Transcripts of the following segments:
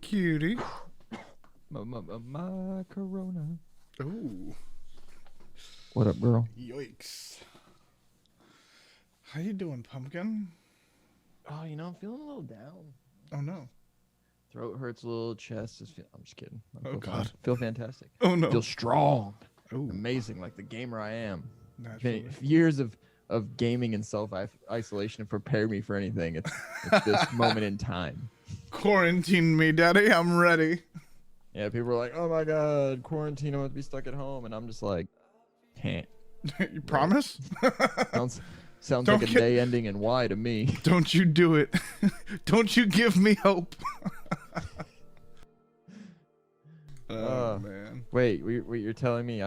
cutie. My Corona. Ooh. What up, girl? Yikes. How you doing, Pumpkin? Oh, I'm feeling a little down. Oh, no. Throat hurts a little, chest is I'm just kidding. I feel God. fine. Feel fantastic. Oh, no. Feel strong. Ooh. Amazing, like the gamer I am. Naturally. Years of gaming and self-isolation have prepared me for anything. It's this moment in time. Quarantine me, Daddy. I'm ready. Yeah, people are like, oh my God, quarantine, I'm going to be stuck at home. And I'm just like, can't. You promise? Sounds like a day ending in Y to me. Don't you do it. Don't you give me hope. Oh, man. Wait, you're telling me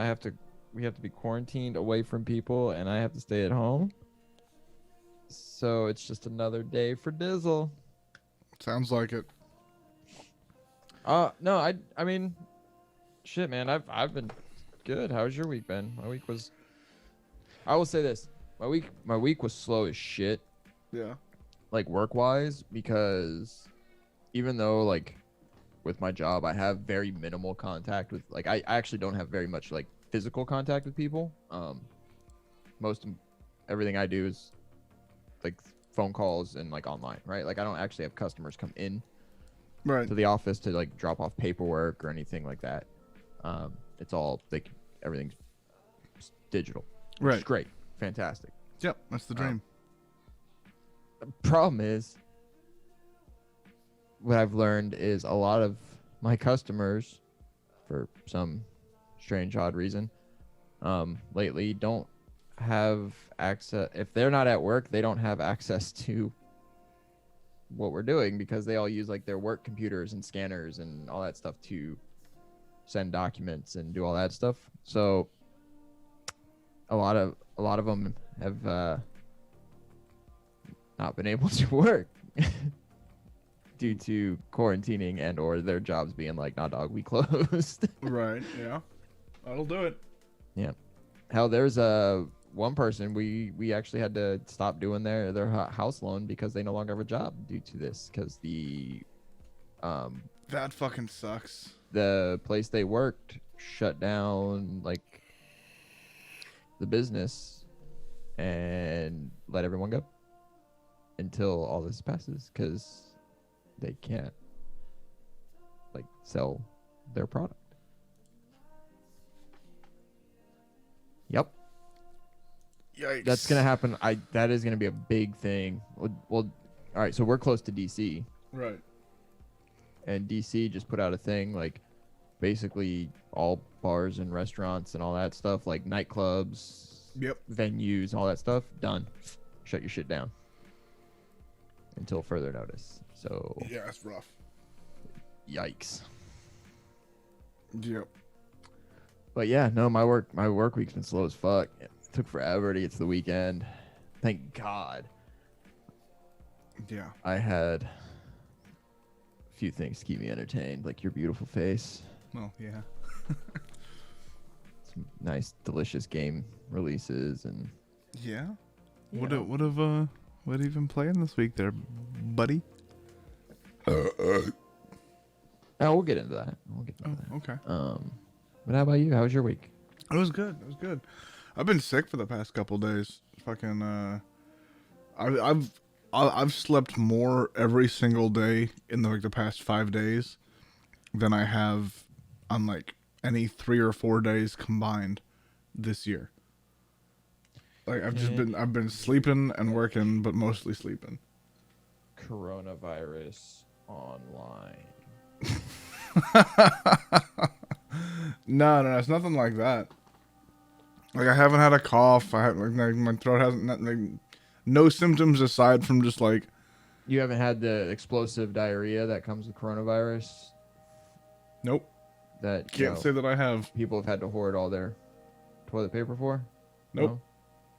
we have to be quarantined away from people and I have to stay at home? So it's just another day for Dizzle. Sounds like it. No, I mean, shit, man, I've been good. How's your week been? My week was, I will say this, my week was slow as shit. Yeah. Like work-wise, because even though like with my job I have very minimal contact with, like I actually don't have very much like physical contact with people. Everything I do is like phone calls and like online, right? Like I don't actually have customers come in to the office to like drop off paperwork or anything like that. It's all like everything's digital, which is great, fantastic. Yep, that's the dream. The problem is, what I've learned is a lot of my customers, for some strange odd reason, lately don't have access. If they're not at work, they don't have access to what we're doing because they all use like their work computers and scanners and all that stuff to send documents and do all that stuff. So a lot of them have not been able to work due to quarantining and or their jobs being like, nah, dog, we closed. Right. Yeah. That'll do it. Yeah. Hell, there's one person we actually had to stop doing their house loan because they no longer have a job due to this, because the that fucking sucks. The place they worked shut down like the business and let everyone go until all this passes, because they can't like sell their product. Yep. Yikes. That's gonna happen. That is gonna be a big thing. Well, all right. So we're close to DC, right? And DC just put out a thing like basically all bars and restaurants and all that stuff, like nightclubs, venues, all that stuff, done. Shut your shit down until further notice. So yeah, it's rough. Yikes. Yep. But yeah, no, my work week's been slow as fuck. It took forever to get to the weekend. Thank God. Yeah. I had a few things to keep me entertained, like your beautiful face. Oh, yeah. Some nice, delicious game releases and yeah. What have you been playing this week there, buddy? Oh, we'll get into that. Okay. But how about you? How was your week? It was good. I've been sick for the past couple days. Fucking I've slept more every single day in the past 5 days than I have on like any 3 or 4 days combined this year. Like I've been sleeping and working, but mostly sleeping. Coronavirus online. No, it's nothing like that. Like I haven't had a cough. I have like my throat hasn't like no symptoms aside from just like. You haven't had the explosive diarrhea that comes with coronavirus? Nope. That can't say that I have. People have had to hoard all their toilet paper for? Nope.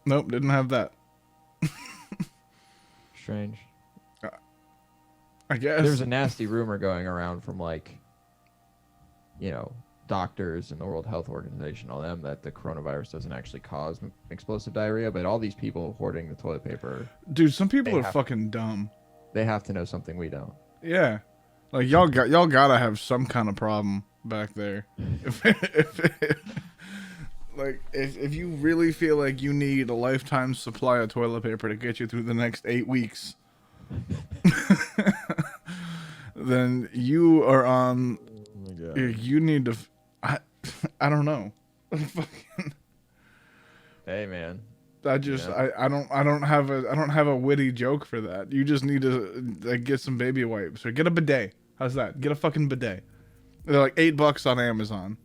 No? Nope, didn't have that. Strange. I guess. There's a nasty rumor going around from like, doctors and the World Health Organization, all them, that the coronavirus doesn't actually cause explosive diarrhea, but all these people hoarding the toilet paper. Dude, some people are fucking dumb. They have to know something we don't. Yeah. Like y'all gotta have some kind of problem back there. If you really feel like you need a lifetime supply of toilet paper to get you through the next 8 weeks, then you are on. Oh my God. You need to. I don't know. Hey man. I just Yeah. I don't have a witty joke for that. You just need to get some baby wipes or get a bidet. How's that? Get a fucking bidet. They're like $8 on Amazon.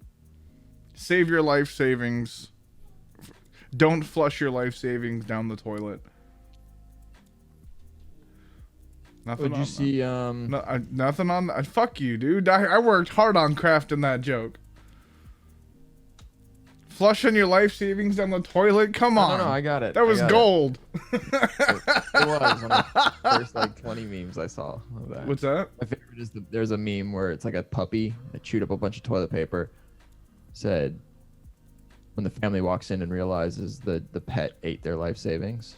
Save your life savings. Don't flush your life savings down the toilet. Nothing. Would you see nothing on that. Fuck you, dude. I worked hard on crafting that joke. Flushing your life savings down the toilet? Come on. No, I got it. That was gold. It was one of the first like 20 memes I saw of that. What's that? My favorite is there's a meme where it's like a puppy that chewed up a bunch of toilet paper. Said when the family walks in and realizes the pet ate their life savings.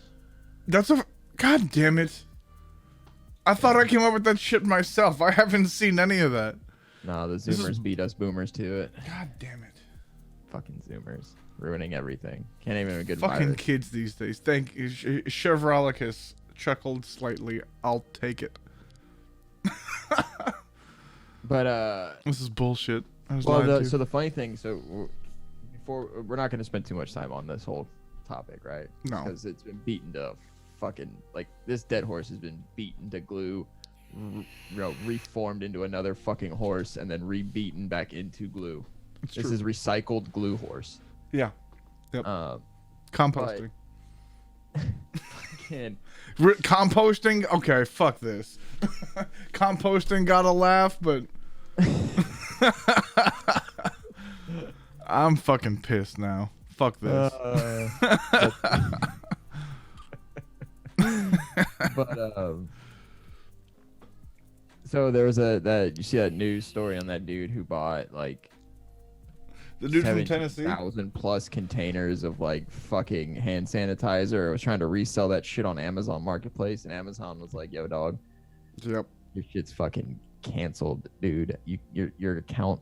That's a... God damn it. I thought I came up with that shit myself. I haven't seen any of that. Nah, the Zoomers beat us Boomers to it. God damn it. Fucking Zoomers. Ruining everything. Can't even have a good Fucking virus. kids these days. Thank you. Chevrolicus chuckled slightly. I'll take it. But This is bullshit. I was well, lied to. so the funny thing, before we're not going to spend too much time on this whole topic, right? No. Because it's been beaten to fucking like this dead horse has been beaten to glue, reformed into another fucking horse, and then rebeaten back into glue. It's This true. is recycled glue horse. Yeah. Yep. Composting. Fucking Composting? Okay, fuck this. Composting got a laugh, but... I'm fucking pissed now. Fuck this. but so there was you see that news story on that dude who bought like The dude from Tennessee? 1,000 plus containers of like fucking hand sanitizer. I was trying to resell that shit on Amazon Marketplace, and Amazon was like, "Yo, dog, Yep. your shit's fucking canceled, dude. Your account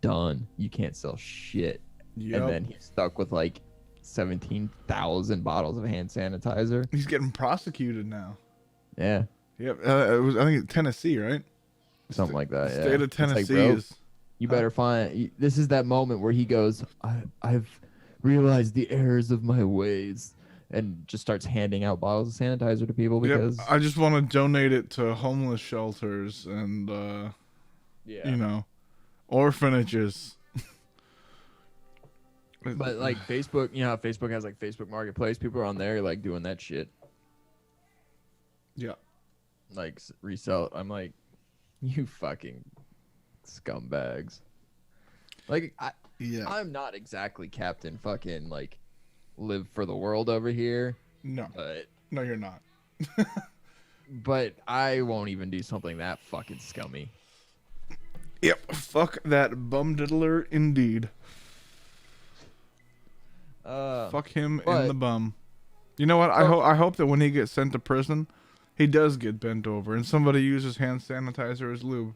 done. You can't sell shit." Yep. And then he's stuck with like 17,000 bottles of hand sanitizer. He's getting prosecuted now. Yeah, Yep. It was, I think, Tennessee, right? something like that. State Yeah. of It's like, Tennessee bro, is... you better find. This is that moment where he goes, I've realized the errors of my ways, and just starts handing out bottles of sanitizer to people because Yep. I just want to donate it to homeless shelters and, yeah. you know, orphanages. But like Facebook, you know how Facebook has like Facebook Marketplace. People are on there like doing that shit, Yeah. like resell. I'm like, you fucking scumbags. Like Yeah. I'm not exactly Captain fucking like live for the world over here, No. No, you're not. but I won't even do something that fucking scummy. Yep. Fuck that bum diddler indeed. Fuck him in the bum. You know what? I hope that when he gets sent to prison, he does get bent over and somebody uses hand sanitizer as lube.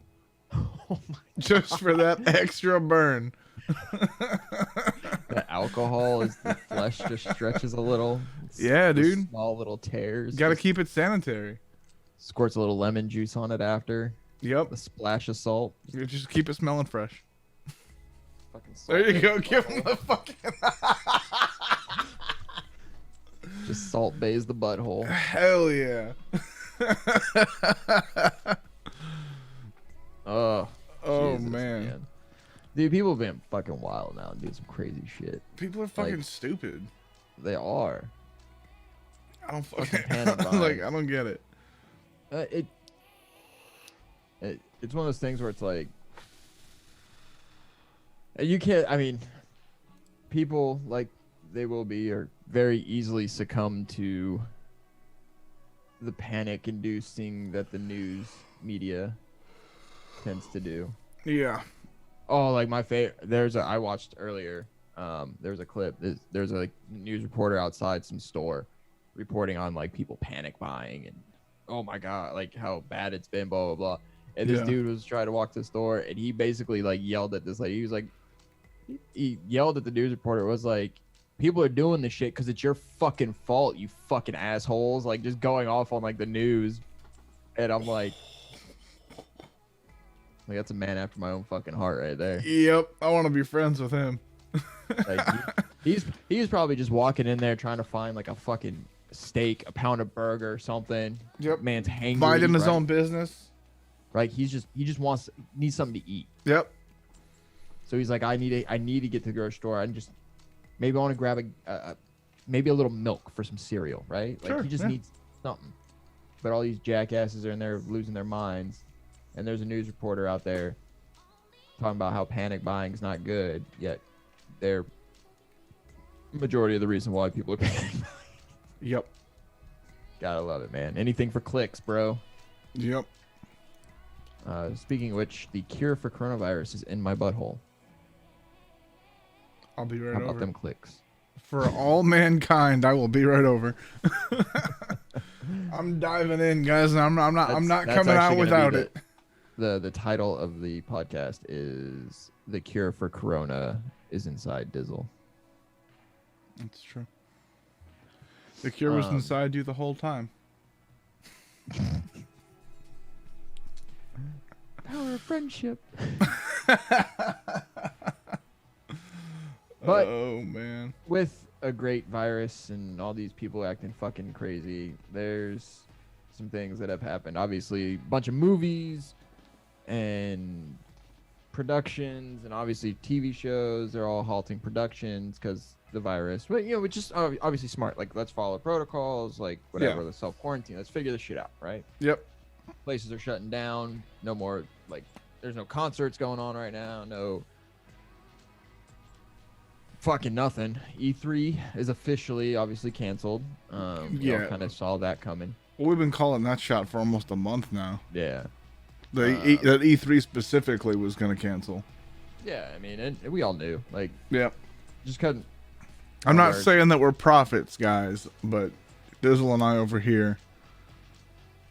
Oh my Just for that extra burn. The alcohol is the flesh just stretches a little. Yeah, The dude. Small little tears. Gotta just keep it sanitary. squirts a little lemon juice on it after. Yep. A splash of salt. You just keep it smelling fresh. Fucking salt There you in go. the Give him butthole. the fucking... Just salt bays the butthole. Hell yeah. Oh. Oh, Jesus, man. Dude, people have been fucking wild now and doing some crazy shit. People are fucking stupid. They are. I don't Fucking fucking... panic buying. like, I don't get it. It's one of those things where it's like you can't. I mean, people like they will be or very easily succumb to the panic-inducing that the news media tends to do. Yeah. Oh, like my favorite. I watched earlier. There's a clip. There's a news reporter outside some store, reporting on like people panic buying and oh my god, like how bad it's been, blah blah blah. And this Yeah. dude was trying to walk to the store, and he basically like yelled at this lady. He was like, he yelled at the news reporter. It was like, people are doing this shit because it's your fucking fault, you fucking assholes. Like, just going off on like the news. And I'm like, that's a man after my own fucking heart right there. Yep, I want to be friends with him. Like, he's probably just walking in there trying to find like a fucking steak, a pound of burger, or something. Yep. Man's hangry. Minding his right? own business. Right. He just needs something to eat. Yep. So he's like, I need to get to the grocery store. I just maybe I want to grab maybe a little milk for some cereal, right? Like, Sure, he just needs something. But all these jackasses are in there losing their minds, and there's a news reporter out there talking about how panic buying is not good, yet they're majority of the reason why people are panic buying. Yep. Gotta love it, man. Anything for clicks, bro. Yep. Speaking of which, the cure for coronavirus is in my butthole. I'll be right How about over. them clicks? For all mankind, I will be right over. I'm diving in, guys, and I'm not That's coming out actually gonna without be it. The title of the podcast is "The Cure for Corona is Inside Dizzle." That's true. The cure was inside you the whole time. Power of friendship. But oh man, with a great virus and all these people acting fucking crazy, there's some things that have happened. Obviously, a bunch of movies and productions, and obviously TV shows. They're all halting productions because the virus. But which is obviously smart. Like, let's follow protocols. Like, whatever. Yeah. Let's self quarantine. Let's figure this shit out, right? Yep. Places are shutting down. No more, like, there's no concerts going on right now. No fucking nothing. E3 is officially obviously canceled. Yeah. Kind of saw that coming. Well, we've been calling that shot for almost a month now. Yeah. That E3 specifically was going to cancel. Yeah, I mean, and we all knew. Like, Yep. just couldn't. I'm not saying that we're prophets, guys, but Dizzle and I over here,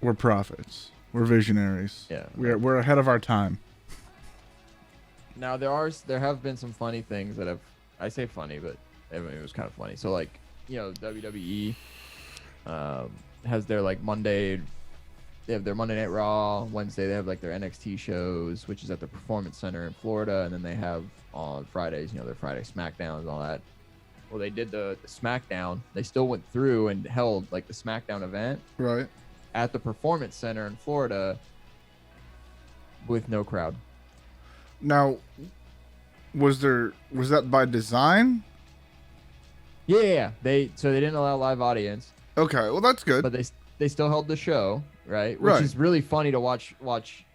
we're prophets. We're visionaries. Yeah. We're ahead of our time. Now there have been some funny things that have. I say funny, but I mean, it was kind of funny. So, like, WWE has their like Monday. They have their Monday Night Raw. Wednesday they have like their NXT shows, which is at the Performance Center in Florida, and then they have on Fridays, their Friday SmackDowns and all that. Well, they did the SmackDown. They still went through and held like the SmackDown event Right. at the Performance Center in Florida with no crowd. Now, was that by design? Yeah. They didn't allow live audience, Okay, well that's good. but they still held the show, right? Which Right. is really funny to watch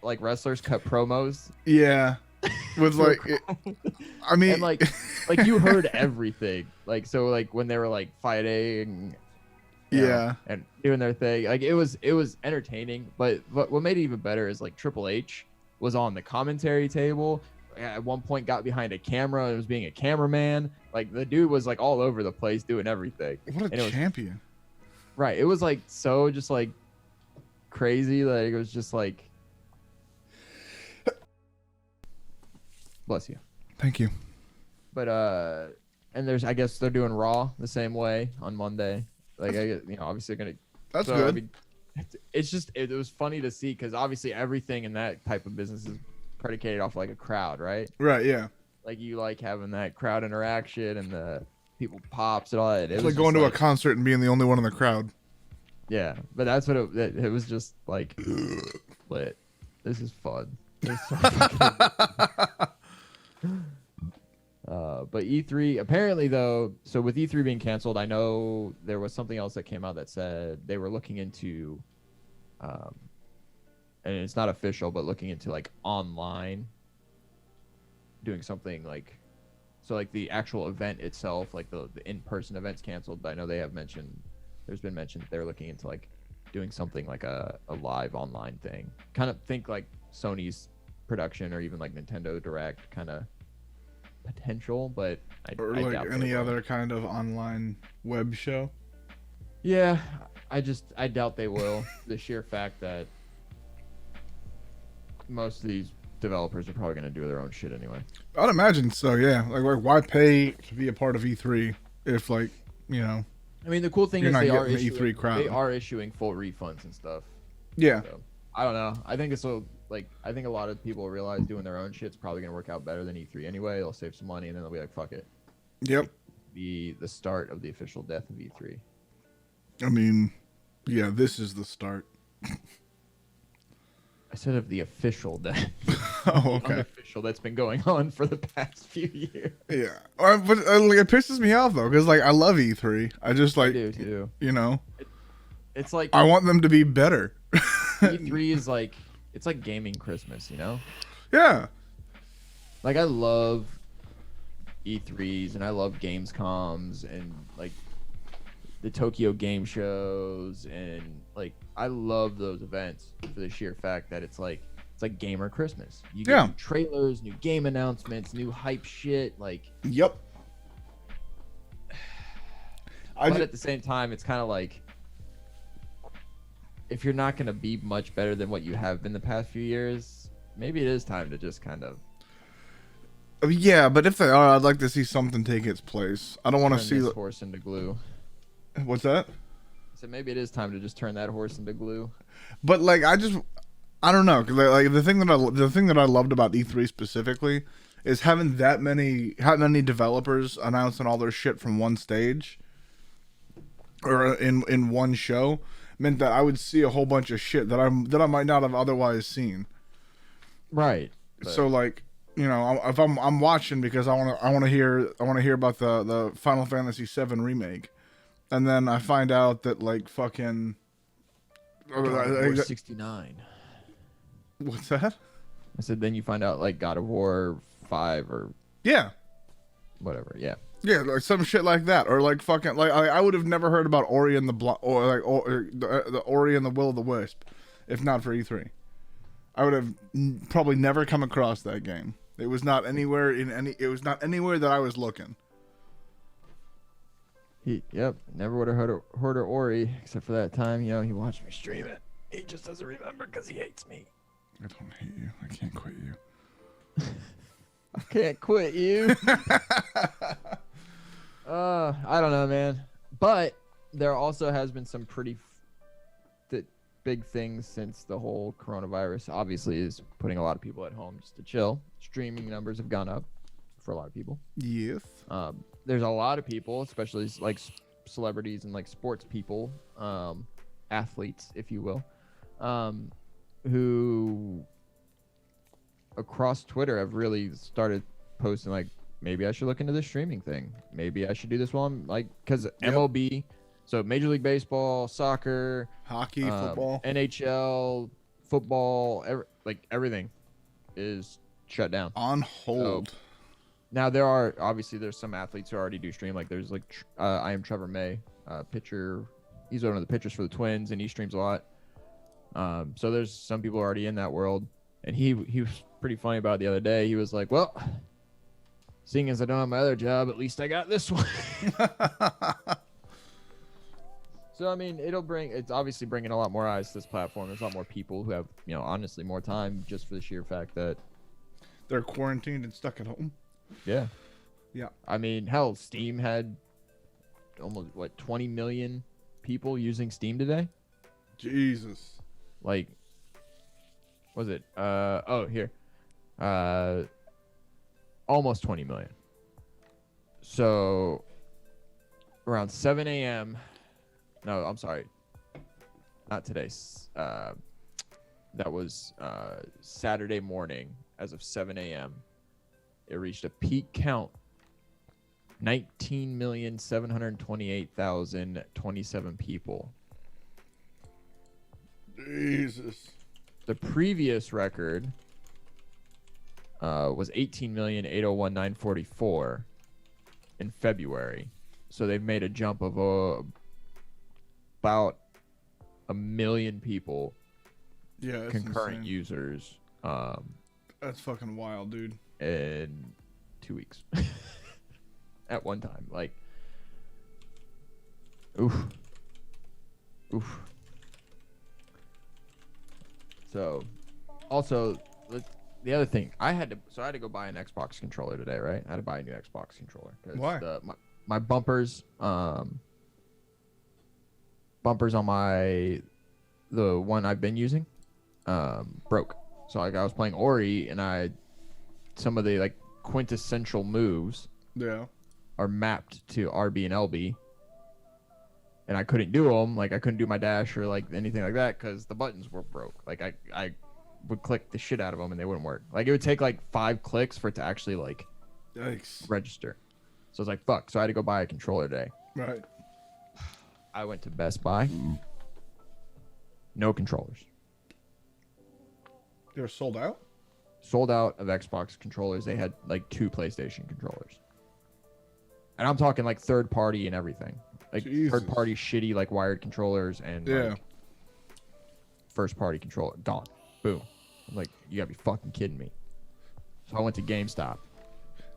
like wrestlers cut promos. Yeah. With like, I mean, And like you heard everything. Like, so like when they were like fighting, yeah. and doing their thing, like it was entertaining. But what made it even better is like Triple H was on the commentary table. At one point, got behind a camera and was being a cameraman. Like, the dude was like all over the place doing everything. What a champion. Right. It was like so just like crazy. Like, it was just like, bless you. Thank you. But and I guess they're doing Raw the same way on Monday. Like, I guess, obviously they're gonna. That's so, good. I mean, it's just it was funny to see because obviously everything in that type of business is predicated off like a crowd, right? Right. Yeah. Like, you like having that crowd interaction and the people pops and all that. It's like going to a concert and being the only one in the crowd. Yeah, but that's what it was just like lit. This is fun. It's so fucking- but E3 apparently though, so with E3 being canceled, I know there was something else that came out that said they were looking into, and it's not official, but looking into like online doing something like, so like the actual event itself, like the in-person event's canceled, but I know there's been mention they're looking into like doing something like a live online thing. Kind of think like Sony's production or even like Nintendo Direct kind of potential, but I Or doubt like any they will. other kind of online web show. Yeah, I doubt they will. The sheer fact that most of these developers are probably gonna do their own shit anyway. I'd imagine so. Yeah. Like why pay to be a part of E3 if like you know I mean, the cool thing you're is not they are getting the issuing E3 crowd. they are issuing full refunds and stuff. Yeah. So, I don't know. I think I think a lot of people realize doing their own shit's probably gonna work out better than E3 anyway. They'll save some money and then they'll be like, fuck it. Yep. Be the start of the official death of E3. I mean, yeah, this is the start. I said of the official death. Oh, okay. Unofficial that's been going on for the past few years. Yeah, but like, it pisses me off though, because like I love E3. I just like, I do too. You know, it's like I want them to be better. E3 is like it's like gaming Christmas, you know? Yeah. Like I love E3s and I love Gamescoms and like the Tokyo Game Shows and like I love those events for the sheer fact that it's like gamer Christmas. You get new trailers, new game announcements, new hype shit. Like yep. But at the same time, it's kind of like if you're not gonna be much better than what you have been the past few years, maybe it is time to just kind of. Yeah, but if they are, I'd like to see something take its place. I don't want to see this horse into glue. What's that? So maybe it is time to just turn that horse into glue. But like, I don't know, cause like the thing that I loved about E3 specifically is having that many developers announcing all their shit from one stage or in one show meant that I would see a whole bunch of shit that I might not have otherwise seen. Right. So like, you know, if I'm watching because I want to hear about the Final Fantasy VII remake, and then I find out that like fucking God of War 69. What's that? I said then you find out like God of War 5 or yeah, whatever. Yeah. Yeah, like some shit like that, or like fucking like I would have never heard about Ori and the the Ori and the Will of the Wisp, if not for E3. I would have probably never come across that game. It was not anywhere that I was looking. Yep, never would have heard of Ori except for that time. You know, he watched me stream it. He just doesn't remember because he hates me. I don't hate you. I can't quit you. I can't quit you. I don't know, man. But there also has been some pretty big things since the whole coronavirus obviously is putting a lot of people at home just to chill. Streaming numbers have gone up for a lot of people. Yes. There's a lot of people, especially like celebrities and like sports people, athletes, if you will, who across Twitter have really started posting like, maybe I should look into this streaming thing. Maybe I should do this while I'm like, because MLB, so Major League Baseball, soccer, hockey, football, NHL, football, everything is shut down. On hold. So, now there's some athletes who already do stream. Like there's like I am Trevor May, pitcher. He's one of the pitchers for the Twins, and he streams a lot. So there's some people already in that world, and he was pretty funny about it the other day. He was like, "Well, seeing as I don't have my other job, at least I got this one." So I mean, it's obviously bringing a lot more eyes to this platform. There's a lot more people who have, you know, honestly more time just for the sheer fact that they're quarantined and stuck at home. Yeah. Yeah. I mean, hell, Steam had almost 20 million people using Steam today. Jesus. Like, was it? Here. Almost 20 million. So around 7 a.m. No, I'm sorry. Not today. That was Saturday morning as of 7 a.m. It reached a peak count, 19,728,027 people. Jesus. The previous record was 18,801,944 in February. So they've made a jump of about 1 million people. Yeah, that's concurrent insane. Users. That's fucking wild, dude. In 2 weeks. At one time. Like, oof. So, also, the other thing, I had to go buy an Xbox controller today, right? I had to buy a new Xbox controller. Why? My bumpers on the one I've been using broke. So like I was playing Ori, and some of the like quintessential moves are mapped to RB and LB, and I couldn't do them. Like I couldn't do my dash or like anything like that because the buttons were broke. Like I would click the shit out of them and they wouldn't work. Like it would take like 5 clicks for it to actually like register. So I was like, fuck. So I had to go buy a controller today. Right. I went to Best Buy. No controllers. They were sold out? Sold out of Xbox controllers. They had like 2 PlayStation controllers. And I'm talking like third party and everything. Like third party shitty like wired controllers and like first party controller. Gone. Boom. I'm like, you gotta be fucking kidding me. So I went to GameStop.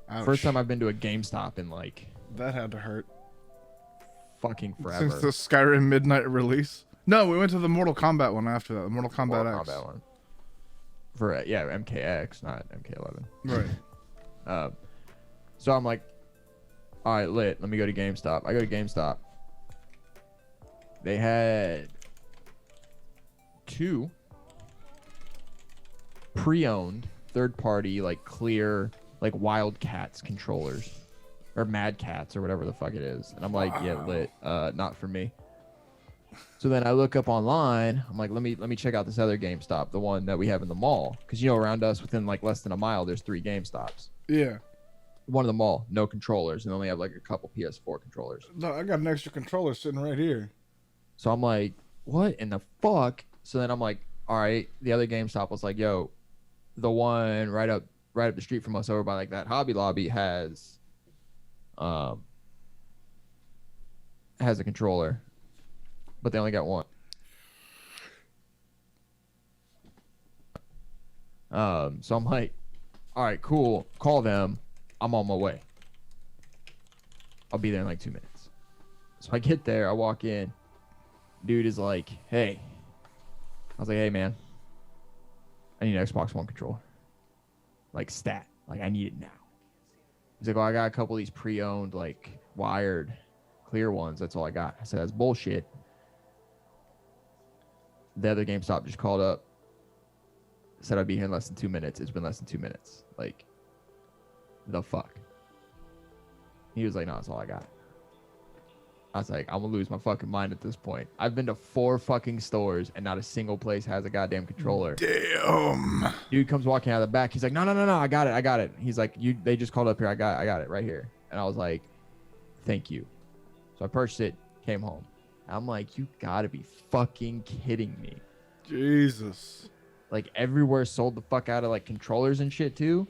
Ouch. First time I've been to a GameStop in like that had to hurt. Fucking forever. Since the Skyrim midnight release. No, we went to the Mortal Kombat one after that. The Mortal Kombat X. Kombat one. For MKX, not MK11. Right. So I'm like, all right, lit. Let me go to GameStop. I go to GameStop. They had 2 pre-owned third-party like clear like Wildcats controllers or Mad Cats or whatever the fuck it is, and I'm like, yeah, lit. Not for me. So then I look up online. I'm like, let me check out this other GameStop, the one that we have in the mall, because around us within like less than a mile, there's 3 GameStops. Yeah. One in the mall, no controllers, and only have like a couple PS4 controllers. No, I got an extra controller sitting right here. So I'm like, what in the fuck? So then I'm like, all right. The other GameStop was like, yo, the one right up the street from us over by like that Hobby Lobby has a controller, but they only got one. So I'm like, all right, cool. Call them. I'm on my way. I'll be there in like 2 minutes. So I get there. I walk in. Dude is like, hey. I was like, hey, man. I need an Xbox One controller. Like, stat. Like, I need it now. He's like, oh, I got a couple of these pre-owned, like, wired, clear ones. That's all I got. I said, that's bullshit. The other GameStop just called up. Said I'd be here in less than 2 minutes. It's been less than 2 minutes. Like, the fuck? He was like, no, that's all I got. I was like, I'm gonna lose my fucking mind at this point. I've been to 4 fucking stores and not a single place has a goddamn controller. Damn. Dude comes walking out of the back. He's like, no, I got it. He's like, they just called up here. I got it right here. And I was like, thank you. So I purchased it, came home. I'm like, you gotta be fucking kidding me. Jesus. Like everywhere sold the fuck out of like controllers and shit too.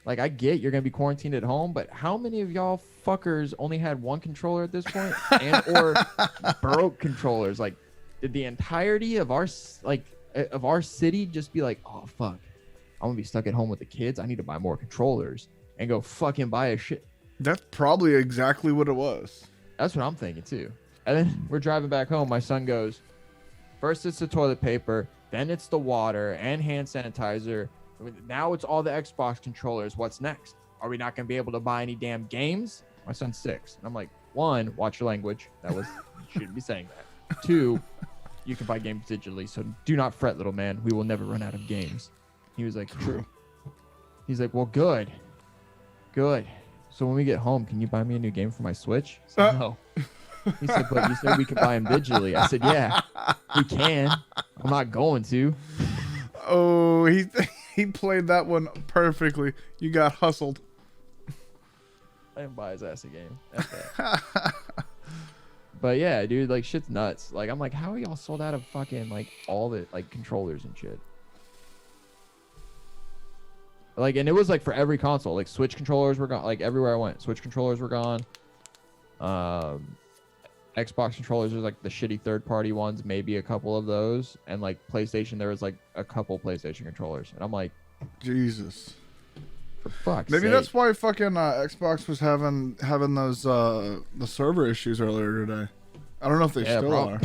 Like I get you're gonna be quarantined at home, but how many of y'all fuckers only had one controller at this point, and or broke controllers? Like, did the entirety of our city just be like, oh fuck, I'm gonna be stuck at home with the kids. I need to buy more controllers and go fucking buy a shit. That's probably exactly what it was. That's what I'm thinking too. And then we're driving back home. My son goes, first it's the toilet paper, then it's the water and hand sanitizer. Now it's all the Xbox controllers. What's next? Are we not going to be able to buy any damn games? My son's 6. And I'm like, 1, watch your language. You shouldn't be saying that. 2, you can buy games digitally. So do not fret, little man. We will never run out of games. He was like, true. He's like, well, good. So when we get home, can you buy me a new game for my Switch? I said, no. He said, but you said we could buy them digitally. I said, yeah, we can. I'm not going to. Oh, he played that one perfectly. You got hustled. I didn't buy his ass a game. But yeah, dude, like shit's nuts. Like I'm like, how are y'all sold out of fucking like all the like controllers and shit? Like, and it was like for every console. Like Switch controllers were gone. Like everywhere I went, Switch controllers were gone. Xbox controllers are like the shitty third-party ones, maybe a couple of those, and like PlayStation, there was like a couple PlayStation controllers, and I'm like, Jesus, for fuck's maybe sake. that's why fucking Xbox was having those the server issues earlier today. I don't know if they still are.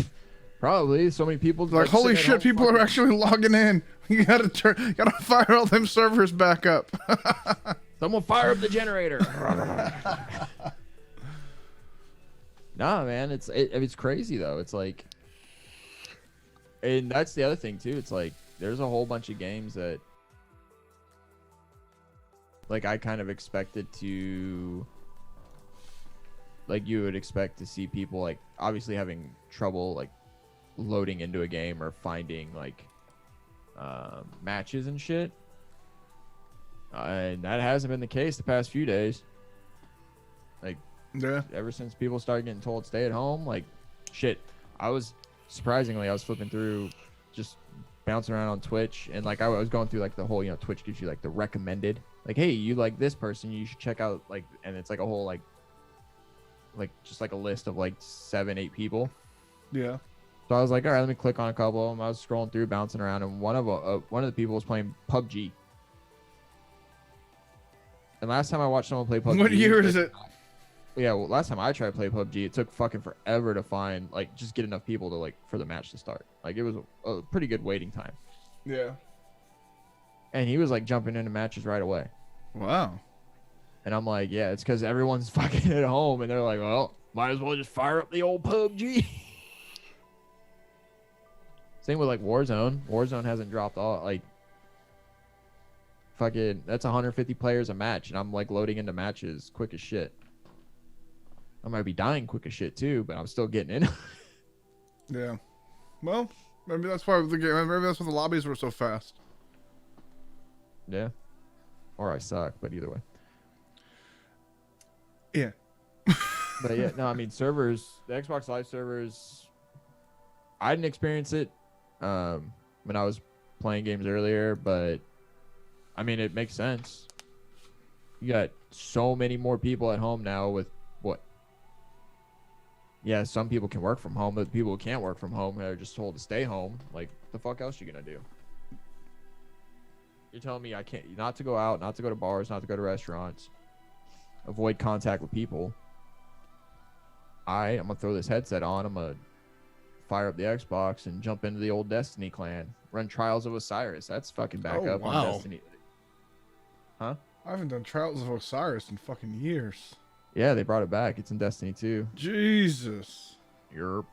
Probably so many people. Like, holy sitting at shit, home people are fucking- actually logging in. You gotta fire all them servers back up. Someone fire up the generator. Nah, man, it's crazy though. It's like, and that's the other thing too. It's like there's a whole bunch of games that, like, I kind of expected to, like, you would expect to see people like obviously having trouble like loading into a game or finding like matches and shit. And that hasn't been the case the past few days. Like, Yeah. ever since people started getting told stay at home, like, shit. I was flipping through, just bouncing around on Twitch, and like I was going through like the whole, Twitch gives you like the recommended, like, hey, you like this person, you should check out, like, and it's like a whole like just like a list of like 7-8 people. Yeah. So I was like, all right, let me click on a couple of them. I was scrolling through, bouncing around, and one of the people was playing PUBG. And last time I watched someone play PUBG, What year is it? Yeah, well, last time I tried to play PUBG, it took fucking forever to find, like, just get enough people to, like, for the match to start. Like, it was a pretty good waiting time. Yeah. And he was, like, jumping into matches right away. Wow. And I'm like, yeah, it's because everyone's fucking at home, and they're like, well, might as well just fire up the old PUBG. Same with, like, Warzone. Warzone hasn't dropped all, like, fucking, that's 150 players a match, and I'm, like, loading into matches quick as shit. I might be dying quick as shit too, but I'm still getting in. Yeah. Well, maybe that's why maybe that's why the lobbies were so fast. Yeah. Or I suck, but either way. Yeah. But yeah, no, I mean, servers, the Xbox Live servers, I didn't experience it when I was playing games earlier, but I mean, it makes sense. You got so many more people at home now with what? Yeah, some people can work from home, but people who can't work from home are just told to stay home. Like, the fuck else you gonna do? You're telling me I can't, not to go out, not to go to bars, not to go to restaurants, avoid contact with people. I'm gonna throw this headset on. I'm gonna fire up the Xbox and jump into the old Destiny clan. Run Trials of Osiris. That's fucking back up on Destiny. Huh? I haven't done Trials of Osiris in fucking years. Yeah, they brought it back. It's in Destiny 2. Jesus. Yerp.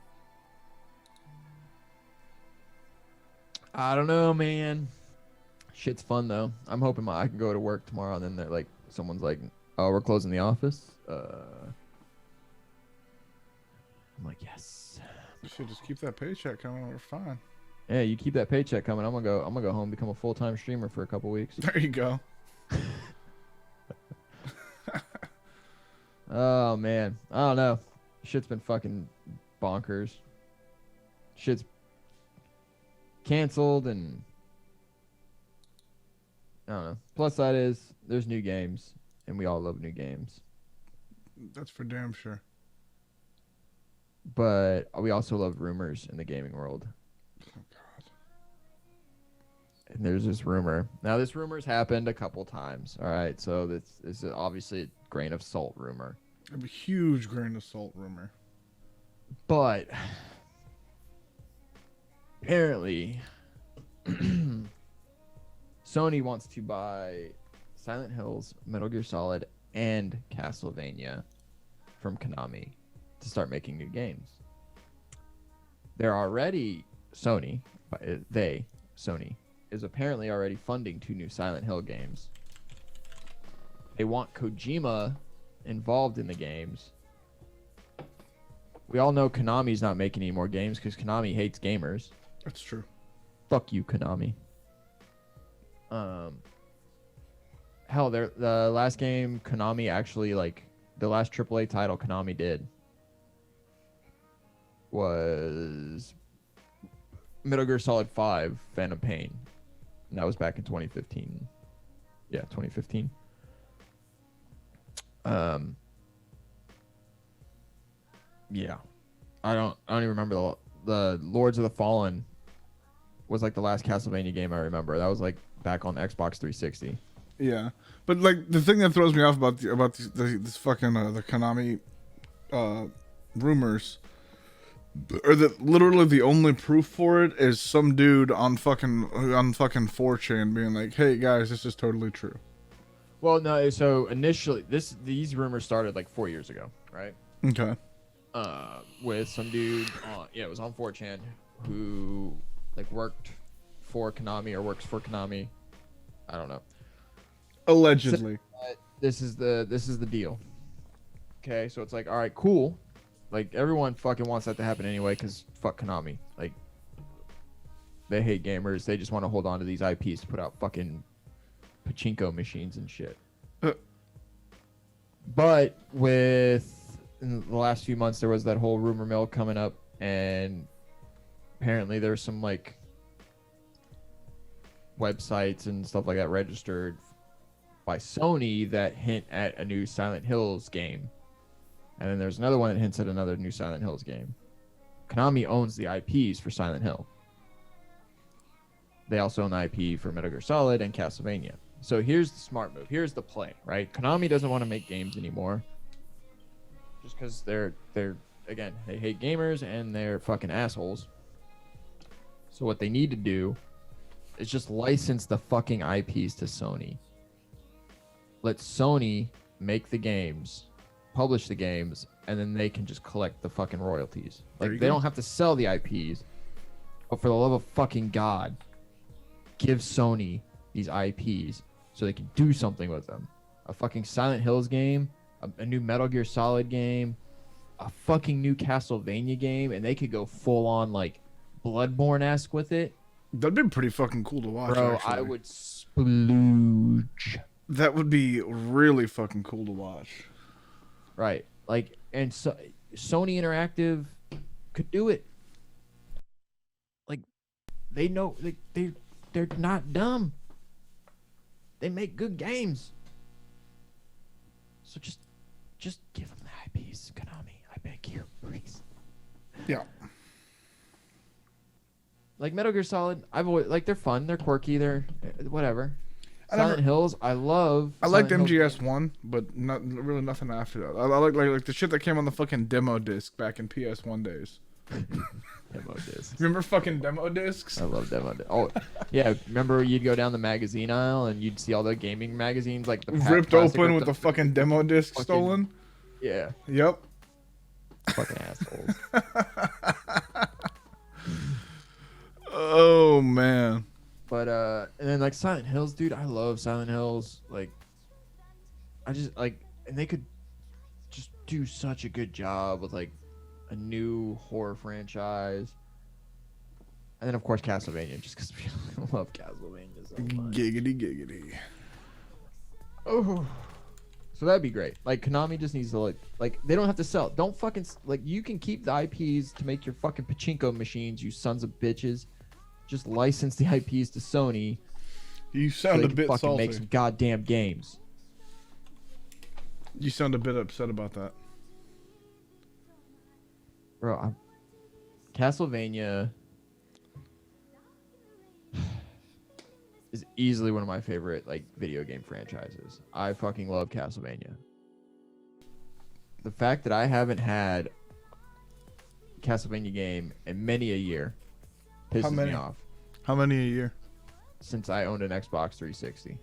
I don't know, man. Shit's fun though. I'm hoping I can go to work tomorrow and then they're like, someone's like, "Oh, we're closing the office." I'm like, yes. You should just keep that paycheck coming. We're fine. Yeah, you keep that paycheck coming. I'm gonna go home, become a full-time streamer for a couple weeks. There you go. Oh man, I don't know. Shit's been fucking bonkers. Shit's canceled, and I don't know. Plus side is there's new games, and we all love new games. That's for damn sure. But we also love rumors in the gaming world. Oh God. And there's this rumor. Now this rumor's happened a couple times. All right, so this is obviously a grain of salt rumor. A huge grain of salt rumor. But apparently Sony wants to buy Silent Hills, Metal Gear Solid, and Castlevania from Konami to start making new games. They're already Sony is apparently already funding 2 new Silent Hill games. They want Kojima involved in the games. We all know Konami's not making any more games because Konami hates gamers. That's true. Fuck you, Konami. Hell, the last game Konami actually, like, the last AAA title Konami did was Metal Gear Solid 5 Phantom Pain. And that was back in 2015. Yeah, 2015. Yeah. I don't even remember the Lords of the Fallen was like the last Castlevania game I remember. That was like back on Xbox 360. Yeah, but like the thing that throws me off about this fucking the Konami rumors Or that literally the only proof for it is some dude on fucking 4chan being like, "Hey guys, this is totally true." Well, no. So initially, these rumors started like 4 years ago, right? Okay. With some dude on, it was on 4chan who like worked for Konami or works for Konami. I don't know. Allegedly. So, this is the deal. Okay, so it's like, all right, cool. Like everyone fucking wants that to happen anyway, because fuck Konami. Like they hate gamers. They just want to hold on to these IPs to put out fucking pachinko machines and shit. But in the last few months, there was that whole rumor mill coming up, and apparently there's some like websites and stuff like that registered by Sony that hint at a new Silent Hills game. And then there's another one that hints at another new Silent Hills game. Konami owns the IPs for Silent Hill. They also own the IP for Metal Gear Solid and Castlevania. So here's the smart move. Here's the play, right? Konami doesn't want to make games anymore. Just because they're again, they hate gamers and they're fucking assholes. So what they need to do is just license the fucking IPs to Sony. Let Sony make the games, publish the games, and then they can just collect the fucking royalties. Like they don't have to sell the IPs, but for the love of fucking God, give Sony these IPs so they can do something with them. A fucking Silent Hills game, a new Metal Gear Solid game, a fucking new Castlevania game, and they could go full on like Bloodborne-esque with it. That'd be pretty fucking cool to watch. Bro, actually. I would splooge. That would be really fucking cool to watch. Right. Like, and so Sony Interactive could do it. Like, they know they're not dumb. They make good games. So just give them the IPs, Konami. I beg you, please. Yeah. Like Metal Gear Solid, I've always like they're fun, they're quirky, they're whatever. Silent Hills, I liked MGS1, but not really nothing after that. I like the shit that came on the fucking demo disc back in PS1 days. Demo discs. Remember fucking demo discs? I love demo discs. Oh, yeah. Remember you'd go down the magazine aisle and you'd see all the gaming magazines, like the ripped open with the fucking demo disc stolen? Yeah. Yep. Fucking assholes. Oh, man. But, and then, like, Silent Hills, dude, I love Silent Hills. Like, I just, like, and they could just do such a good job with, like, a new horror franchise. And then, of course, Castlevania, just because we love Castlevania so much. Giggity. Oh. So that'd be great. Like, Konami just needs to, like, they don't have to sell. Don't fucking, like, you can keep the IPs to make your fucking pachinko machines, you sons of bitches. Just license the IPs to Sony. You sound so a bit fucking salty. make some goddamn games. You sound a bit upset about that. Bro, Castlevania is easily one of my favorite like video game franchises. I fucking love Castlevania. The fact that I haven't had a Castlevania game in many a year pisses me off. How many a year? Since I owned an Xbox 360.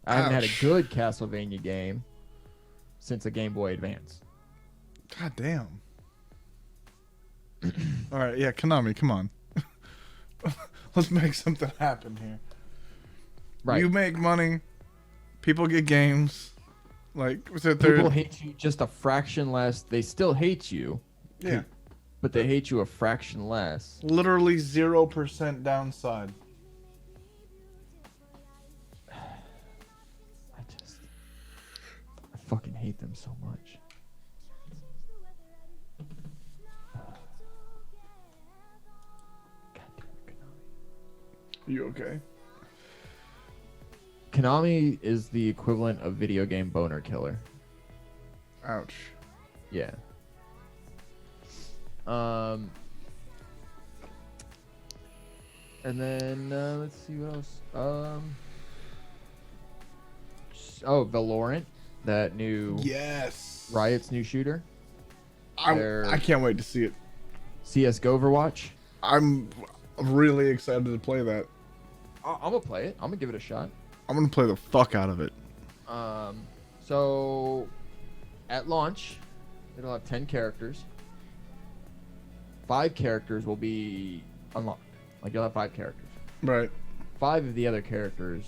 I haven't had a good Castlevania game since a Game Boy Advance. God damn. All right, yeah, Konami, come on. Let's make something happen here. Right. You make money. People get games. Like, people hate you just a fraction less. They still hate you. Yeah. But they hate you a fraction less. Literally 0% downside. I fucking hate them so much. Goddamn Konami. You okay? Konami is the equivalent of video game boner killer. Ouch. Yeah. And then let's see what else. Valorant, that new Yes. Riot's new shooter. I can't wait to see it. CS:GO Overwatch. I'm really excited to play that. I'm gonna play it. I'm gonna give it a shot. I'm gonna play the fuck out of it. So at launch, it'll have 10 characters. 5 characters will be unlocked. Like you'll have 5 characters. Right. 5 of the other characters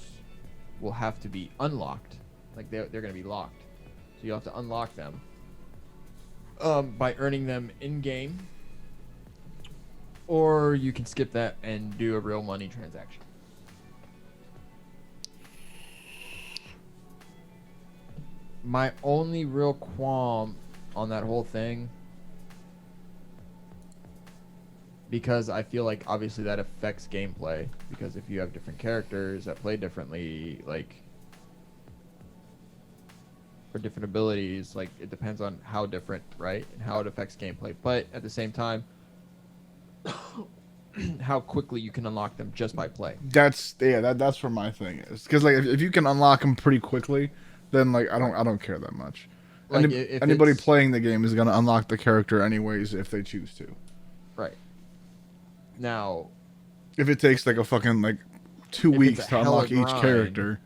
will have to be unlocked. Like they're gonna be locked. So you'll have to unlock them by earning them in game, or you can skip that and do a real money transaction. My only real qualm on that whole thing, because I feel like obviously that affects gameplay, because if you have different characters that play differently, like, or different abilities, like, it depends on how different, right, and how it affects gameplay. But at the same time, how quickly you can unlock them just by play. That's where my thing is, because like if you can unlock them pretty quickly, then like I don't care that much. Like Anybody playing the game is gonna unlock the character anyways if they choose to. Right. Now, if it takes like a fucking like 2 weeks to unlock each character.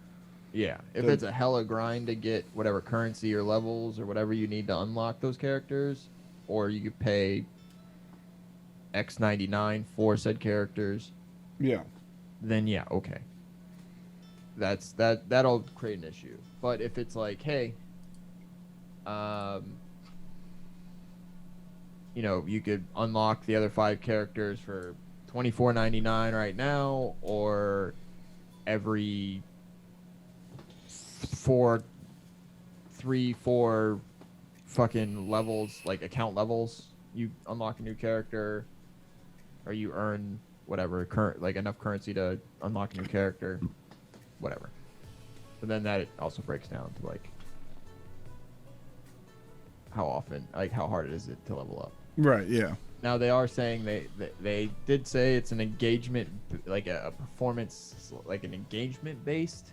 Yeah, if it's a hella grind to get whatever currency or levels or whatever you need to unlock those characters, or you could pay X99 for said characters. Yeah. Then yeah, okay. That'll create an issue. But if it's like, hey, you know, you could unlock the other 5 characters for $24.99 right now, or every 4 fucking levels, like account levels, you unlock a new character, or you earn whatever like enough currency to unlock a new character, whatever. But then that also breaks down to like how often, like how hard is it to level up. Right. Yeah. Now they are saying they did say it's an engagement, like a performance, like an engagement based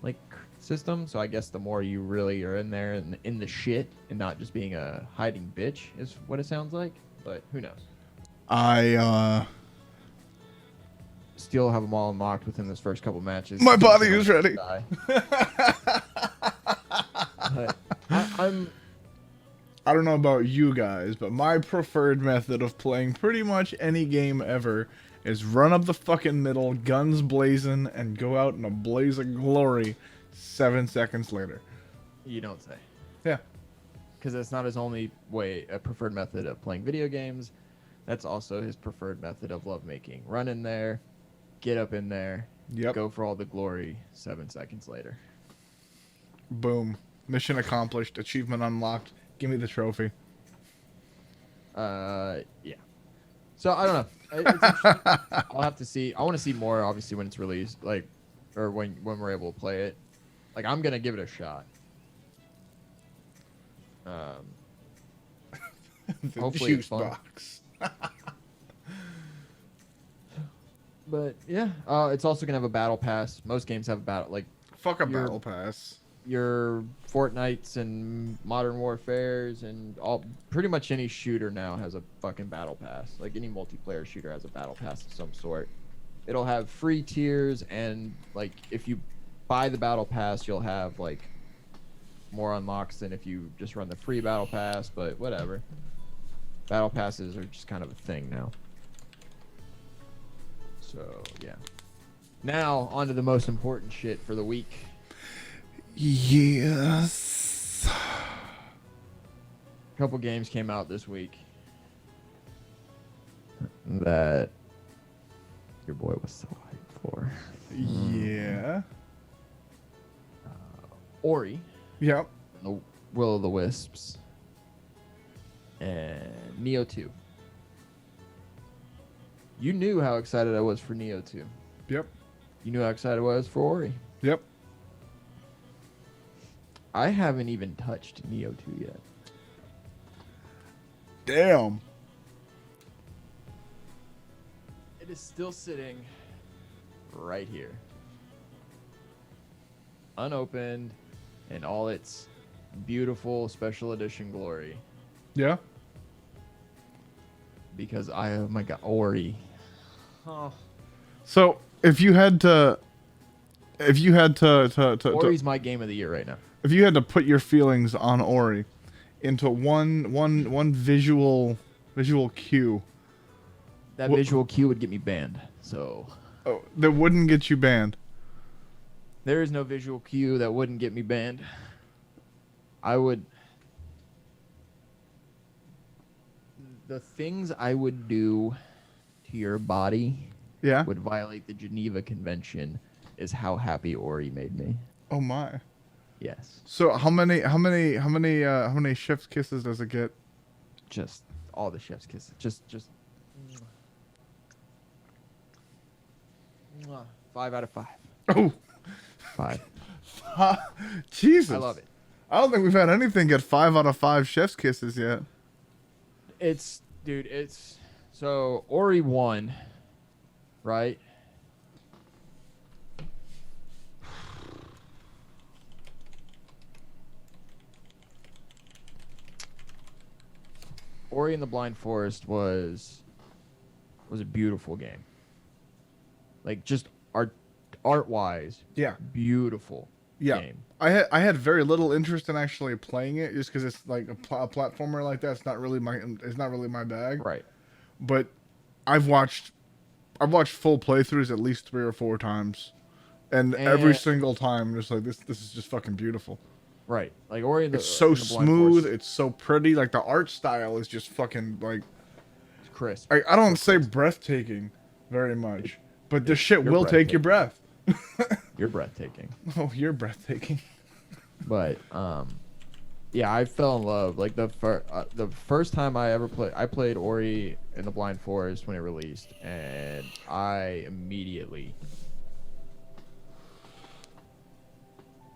like system. So I guess the more you really are in there and in the shit and not just being a hiding bitch is what it sounds like. But who knows? I still have them all unlocked within this first couple matches. My body is ready. But I don't know about you guys, but my preferred method of playing pretty much any game ever is run up the fucking middle, guns blazing, and go out in a blaze of glory 7 seconds later. You don't say. Yeah. Because that's not his only a preferred method of playing video games. That's also his preferred method of lovemaking. Run in there, get up in there, go for all the glory 7 seconds later. Boom. Mission accomplished. Achievement unlocked. Give me the trophy. Yeah. So I don't know. It's interesting. I'll have to see. I want to see more, obviously, when it's released, like, or when we're able to play it. Like, I'm gonna give it a shot. Hopefully it's fun. Box. But yeah, it's also gonna have a battle pass. Most games have a battle, like, fuck a battle pass. Your Fortnites and Modern Warfares and pretty much any shooter now has a fucking battle pass. Like any multiplayer shooter has a battle pass of some sort. It'll have free tiers, and like if you buy the battle pass, you'll have like more unlocks than if you just run the free battle pass. But whatever, battle passes are just kind of a thing now. So yeah. Now on to the most important shit for the week. Yes. A couple games came out this week that your boy was so hyped for. Yeah. Ori. Yep. The Will of the Wisps. And Neo 2. You knew how excited I was for Neo 2. Yep. You knew how excited I was for Ori. Yep. I haven't even touched Neo 2 yet. Damn. It is still sitting right here. Unopened in all its beautiful special edition glory. Yeah. because oh my god, Ori. So if you had to Ori's my game of the year right now. if you had to put your feelings on Ori into one visual cue, That visual cue would get me banned. So that wouldn't get you banned. there is no visual cue that wouldn't get me banned. The things I would do to your body Yeah. would violate the Geneva Convention is how happy Ori made me. Oh my. Yes. So how many chef's kisses does it get? Just all the chef's kisses. Just 5 out of 5. Oh. 5. Jesus. I love it. I don't think we've had anything get 5 out of 5 chef's kisses yet. It's so Ori won, right? Ori and the Blind Forest was a beautiful game. Like just art wise, Yeah. beautiful game. I had very little interest in actually playing it just because it's like a platformer like that. It's not really my bag. Right. But I've watched full playthroughs at least 3 or 4 times, and every single time just like this is just fucking beautiful. Right. Like Ori and the It's so and the Blind smooth. Forest, It's so pretty. Like the art style is just fucking like. it's crisp. I don't say breathtaking very much, but this shit you're will take your breath. You're breathtaking. Oh, you're breathtaking. But yeah, I fell in love. Like the first time I ever played Ori and the Blind Forest when it released, and I immediately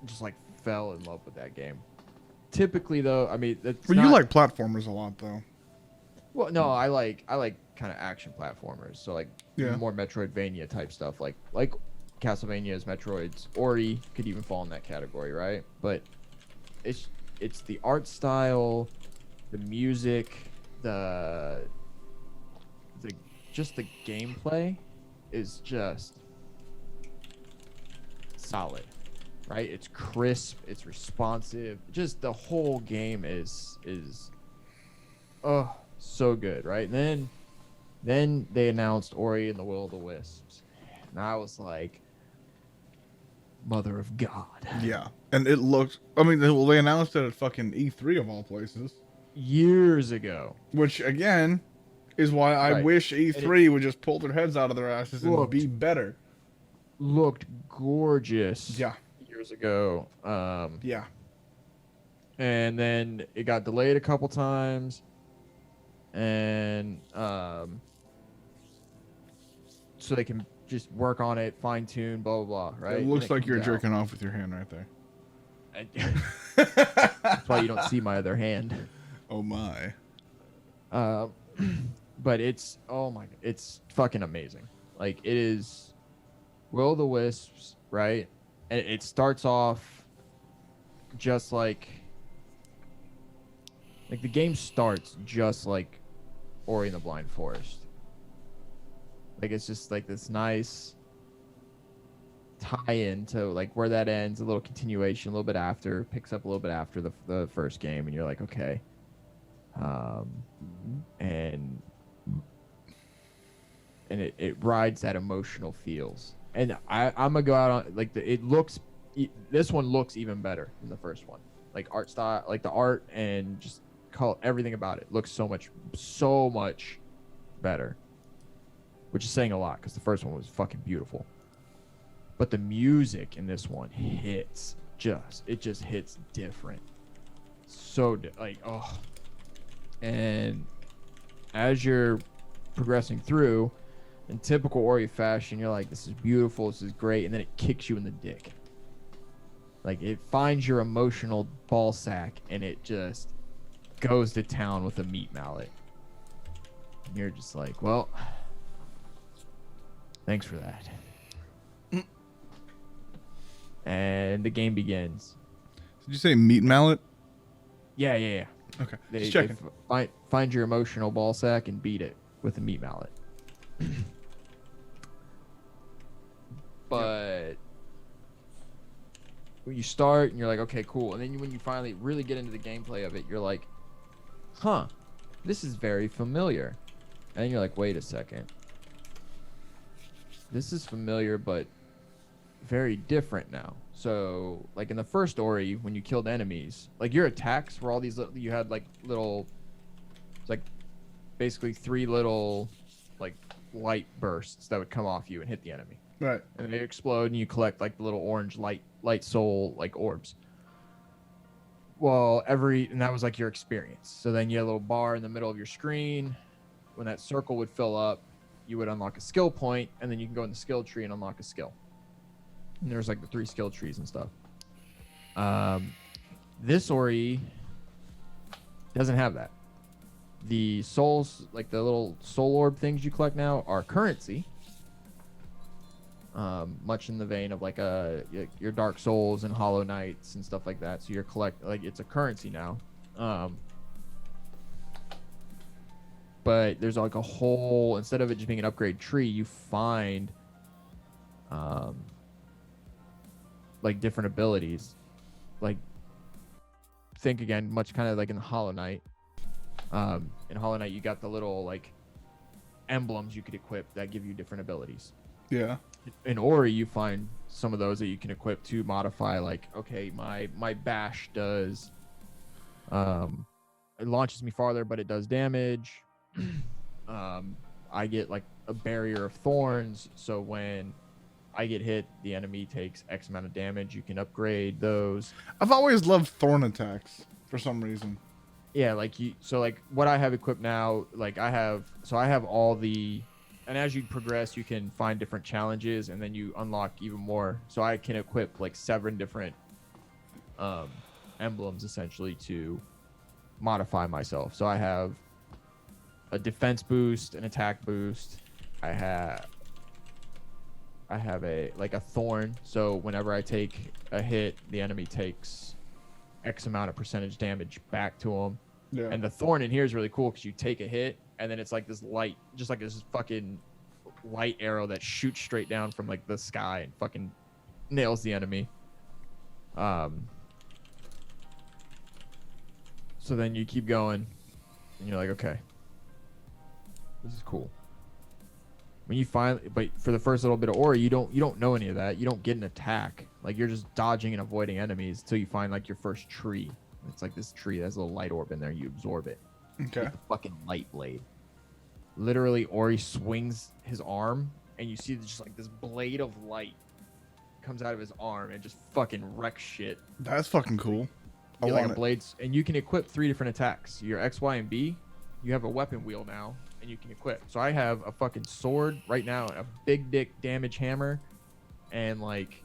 just like fell in love with that game. Typically, though, I mean, it's Well, not, you like platformers a lot, though. Well, no, I like kind of action platformers. So like Yeah. more Metroidvania type stuff, like Castlevania's Metroids. Ori could even fall in that category, right? But it's the art style, the music, the gameplay is just solid, right? It's crisp, it's responsive. Just the whole game is so good, right? And then they announced Ori and the Will of the Wisps, and I was like, Mother of God. Yeah, and it looked. I mean, they announced it at fucking E3 of all places, Years ago. which again is why I Right. wish E3 would just pull their heads out of their asses and Looked- be better. Looked gorgeous. Yeah, Years ago. yeah. And then it got delayed a couple times, and so they can just work on it, fine tune, blah blah blah. Right? It looks And like you're comes out. jerking off with your hand right there. That's why you don't see my other hand. Oh my. But it's it's fucking amazing. Like it is Will of the Wisps, right? And it starts off just like the game starts just like Ori and the Blind Forest. Like it's just like this nice tie-in to like where that ends, a little continuation, a little bit after, picks up a little bit after the first game, and you're like, okay. And it rides that emotional feels. And I'm gonna go out on like this one looks even better than the first one. Like art style, like the art and just everything about it looks so much better. Which is saying a lot because the first one was fucking beautiful. But the music in this one hits hits different. So and as you're progressing through, in typical Ori fashion, you're like, this is beautiful, this is great, and then it kicks you in the dick. Like it finds your emotional ball sack and it just goes to town with a meat mallet. And you're just like, well, thanks for that. And the game begins. Did you say meat mallet? Yeah. Okay. They, Just they checking. find your emotional ball sack and beat it with a meat mallet. But when you start and you're like, okay, cool, and then when you finally really get into the gameplay of it, you're like, huh, this is very familiar. And you're like, wait a second, this is familiar but very different now. So like in the first Ori, when you killed enemies, like your attacks were all these you had like little, it's like basically 3 little like light bursts that would come off you and hit the enemy, Right. and they explode and you collect like the little orange light soul like orbs. Well, and that was like your experience. So then you had a little bar in the middle of your screen. When that circle would fill up, you would unlock a skill point, and then you can go in the skill tree and unlock a skill. And there's like the 3 skill trees and stuff. This Ori doesn't have that. The souls, like the little soul orb things you collect now, are currency. Much in the vein of like your Dark Souls and Hollow Knights and stuff like that. So you're like it's a currency now. But there's like a whole, instead of it just being an upgrade tree, you find like different abilities. Like think again, much kind of like in Hollow Knight. In Hollow Knight, you got the little like emblems you could equip that give you different abilities. Yeah. In Ori, you find some of those that you can equip to modify. Like, okay, my bash does, it launches me farther, but it does damage. I get like a barrier of thorns, so when I get hit, the enemy takes X amount of damage. You can upgrade those. I've always loved thorn attacks for some reason. Yeah, like so like what I have equipped now, like I have all the, and as you progress, you can find different challenges, and then you unlock even more. So I can equip like 7 different emblems essentially to modify myself. So I have a defense boost, an attack boost. I have a thorn. So whenever I take a hit, the enemy takes X amount of percentage damage back to him. Yeah. And the thorn in here is really cool because you take a hit, and then it's like this light, just like this fucking light arrow that shoots straight down from like the sky and fucking nails the enemy. So then you keep going, and you're like, okay, this is cool. When you but for the first little bit of Ori, you don't know any of that. You don't get an attack. Like you're just dodging and avoiding enemies until you find like your first tree. It's like this tree that has a little light orb in there. You absorb it. Okay. Like the fucking light blade. Literally, Ori swings his arm, and you see just like this blade of light comes out of his arm and just fucking wrecks shit. That's fucking cool. I You want like a it. blades, and you can equip 3 different attacks. Your X, Y, and B. You have a weapon wheel now, and you can equip. So I have a fucking sword right now, a big dick damage hammer, and like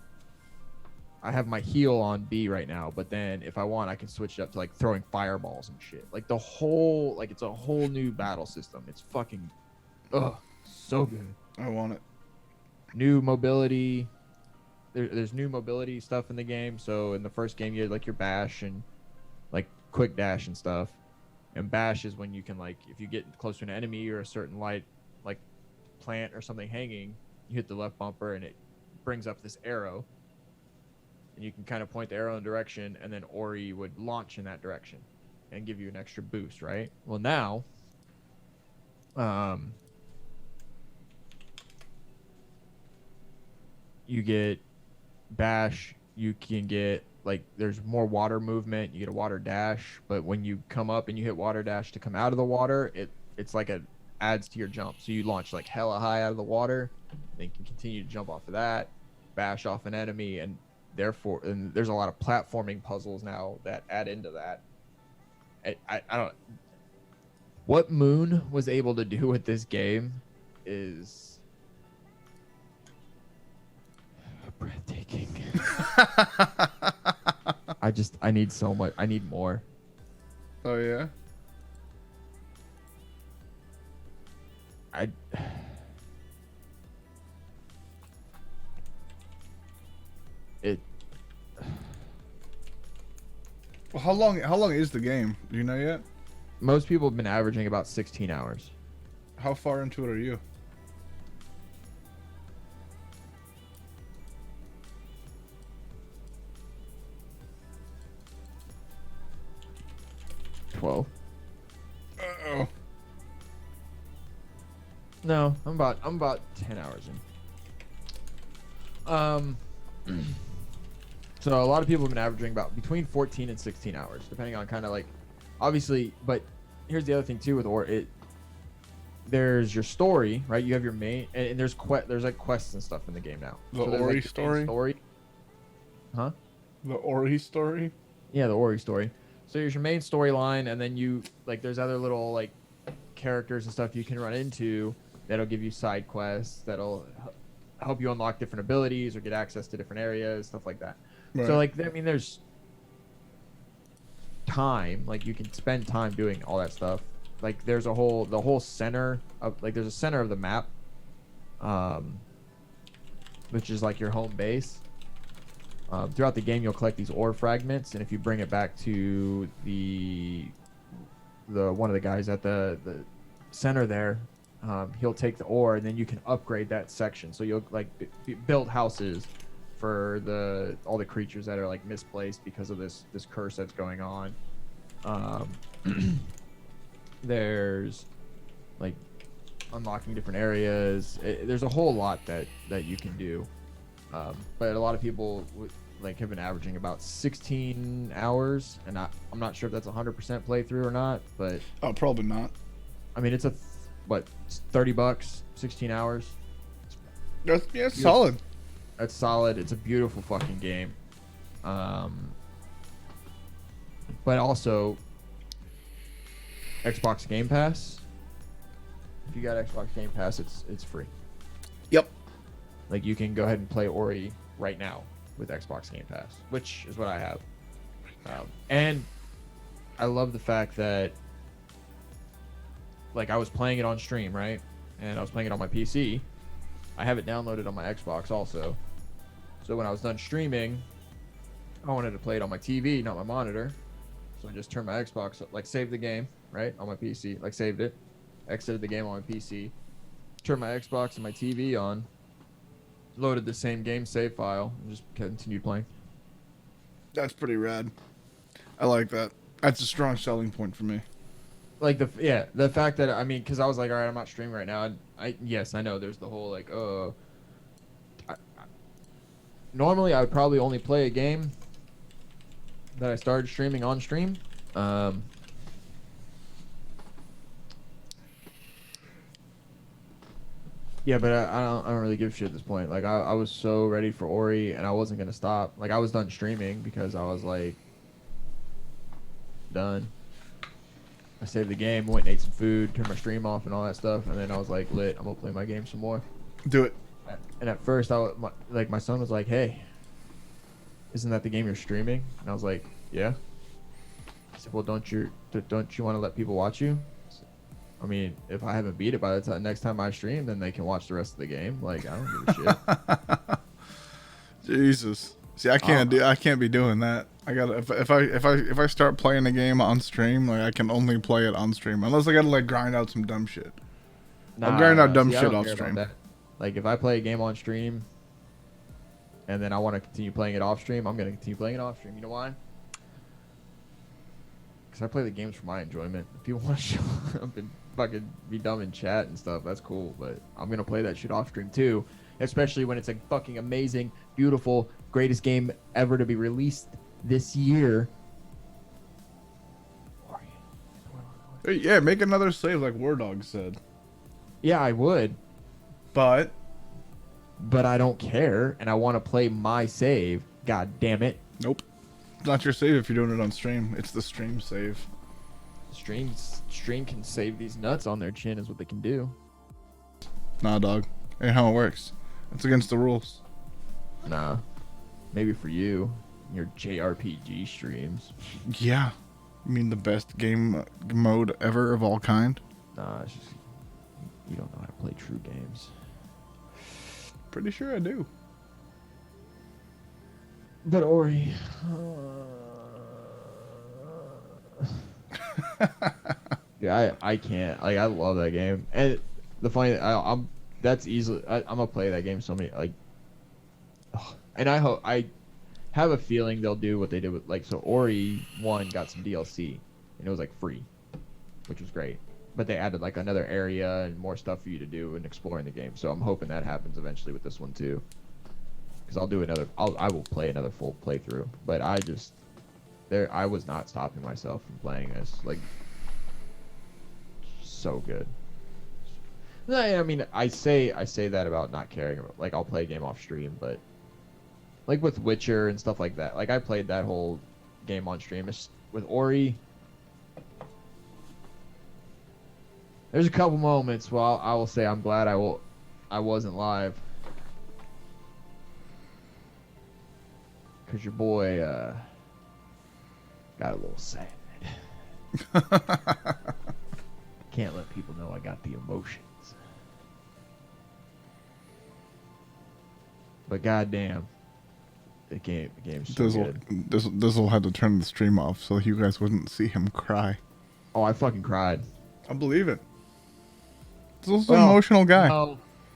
I have my heal on B right now. But then if I want, I can switch it up to like throwing fireballs and shit. Like the whole, like it's a whole new battle system. It's fucking, so good. I want it. New mobility. There's new mobility stuff in the game. So in the first game, you had like your bash and like quick dash and stuff. And bash is when you can like, if you get close to an enemy or a certain light, like plant or something hanging, you hit the left bumper and it brings up this arrow. And you can kind of point the arrow in a direction, and then Ori would launch in that direction and give you an extra boost, right? Well, now, you get bash, you can get like there's more water movement, you get a water dash, but when you come up and you hit water dash to come out of the water, it's like it adds to your jump. So you launch like hella high out of the water, then you can continue to jump off of that, bash off an enemy, and therefore, and there's a lot of platforming puzzles now that add into that. I don't, what Moon was able to do with this game is breathtaking. I need so much. I need more. Oh yeah. Well, how long is the game? Do you know yet? Most people have been averaging about 16 hours. How far into it are you? Twelve. Uh-oh. No, I'm about 10 hours in. So a lot of people have been averaging about between 14 and 16 hours, depending on kind of like, obviously. But here's the other thing too with there's your story, right? You have your main, and there's like quests and stuff in the game now. The So there's, Ori like, your main story? Huh? The Ori story? Yeah, the Ori story. So here's your main storyline, and then you like there's other little like characters and stuff you can run into that'll give you side quests that'll help you unlock different abilities or get access to different areas, stuff like that. Right. So like I mean, there's time, like you can spend time doing all that stuff. Like there's the whole center of like there's a center of the map, which is like your home base. Throughout the game, you'll collect these ore fragments, and if you bring it back to the one of the guys at the center there, he'll take the ore, and then you can upgrade that section. So you'll like build houses for all the creatures that are like misplaced because of this curse that's going on. There's like unlocking different areas. There's a whole lot that you can do. But a lot of people like have been averaging about 16 hours, and I'm not sure if that's 100% playthrough or not, but Oh, probably not. I mean it's $30, 16 hours. It's solid. That's solid. It's a beautiful fucking game. But also Xbox Game Pass. If you got Xbox Game Pass, it's free. Yep. Like you can go ahead and play Ori right now with Xbox Game Pass, which is what I have. And I love the fact that like I was playing it on stream, right? And I was playing it on my PC. I have it downloaded on my Xbox also. So when I was done streaming, I wanted to play it on my TV, not my monitor. So I just turned my Xbox, like saved the game, right, on my PC, like saved it, exited the game on my PC, turned my Xbox and my TV on, loaded the same game save file, and just continued playing. That's pretty rad. I like that. That's a strong selling point for me. Like the fact that I mean, because I was like, all right, I'm not streaming right now. Yes, I know there's the whole like, normally I would probably only play a game that I started streaming on stream. Yeah, but I don't really give a shit at this point. Like I was so ready for Ori, and I wasn't gonna stop. Like I was done streaming because I was like done. I saved the game, went and ate some food, turned my stream off and all that stuff, and then I was like lit. I'm gonna play my game some more. Do it. And at first, my son was like, "Hey, isn't that the game you're streaming?" And I was like, "Yeah." He said, "Well, don't you want to let people watch you?" I mean, if I haven't beat it by the time next time I stream, then they can watch the rest of the game. Like, I don't give a shit. Jesus. See, I can't be doing that. I gotta if I start playing a game on stream, like I can only play it on stream unless I gotta like grind out some dumb shit. I'll grind out dumb shit off stream. Like if I play a game on stream, and then I want to continue playing it off stream, I'm gonna continue playing it off stream. You know why? Because I play the games for my enjoyment. If people want to show up and fucking be dumb in chat and stuff, that's cool. But I'm gonna play that shit off stream too, especially when it's a fucking amazing, beautiful, greatest game ever to be released this year. Hey, yeah, make another save like War Dog said. Yeah, I would. But I don't care, and I want to play my save. God damn it. Nope. It's not your save if you're doing it on stream. It's the stream save. Stream can save these nuts on their chin is what they can do. Nah, dog. Ain't how it works. It's against the rules. Nah. Maybe for you. Your JRPG streams. Yeah. You mean the best game mode ever of all kind? Nah, it's just you don't know how to play true games. Pretty sure I do. But Ori, Yeah, I can't. Like, I love that game. And the funny, I'm that's easily. I'm gonna play that game so many like. Ugh. And I have a feeling they'll do what they did with like so Ori 1 got some DLC and it was like free, which was great. But they added like another area and more stuff for you to do and explore in the game. So I'm hoping that happens eventually with this one too. Because I will play another full playthrough. But I was not stopping myself from playing this. Like, so good. No, I mean, I say that about not caring about, like, I'll play a game off stream, but like with Witcher and stuff like that. Like, I played that whole game on stream. With Ori, there's a couple moments where I will say I'm glad I wasn't live. Cause your boy got a little sad. Can't let people know I got the emotions. But goddamn, the game's so good. Dizzle had to turn the stream off so you guys wouldn't see him cry. Oh, I fucking cried. I believe it. Dizzle's an emotional guy.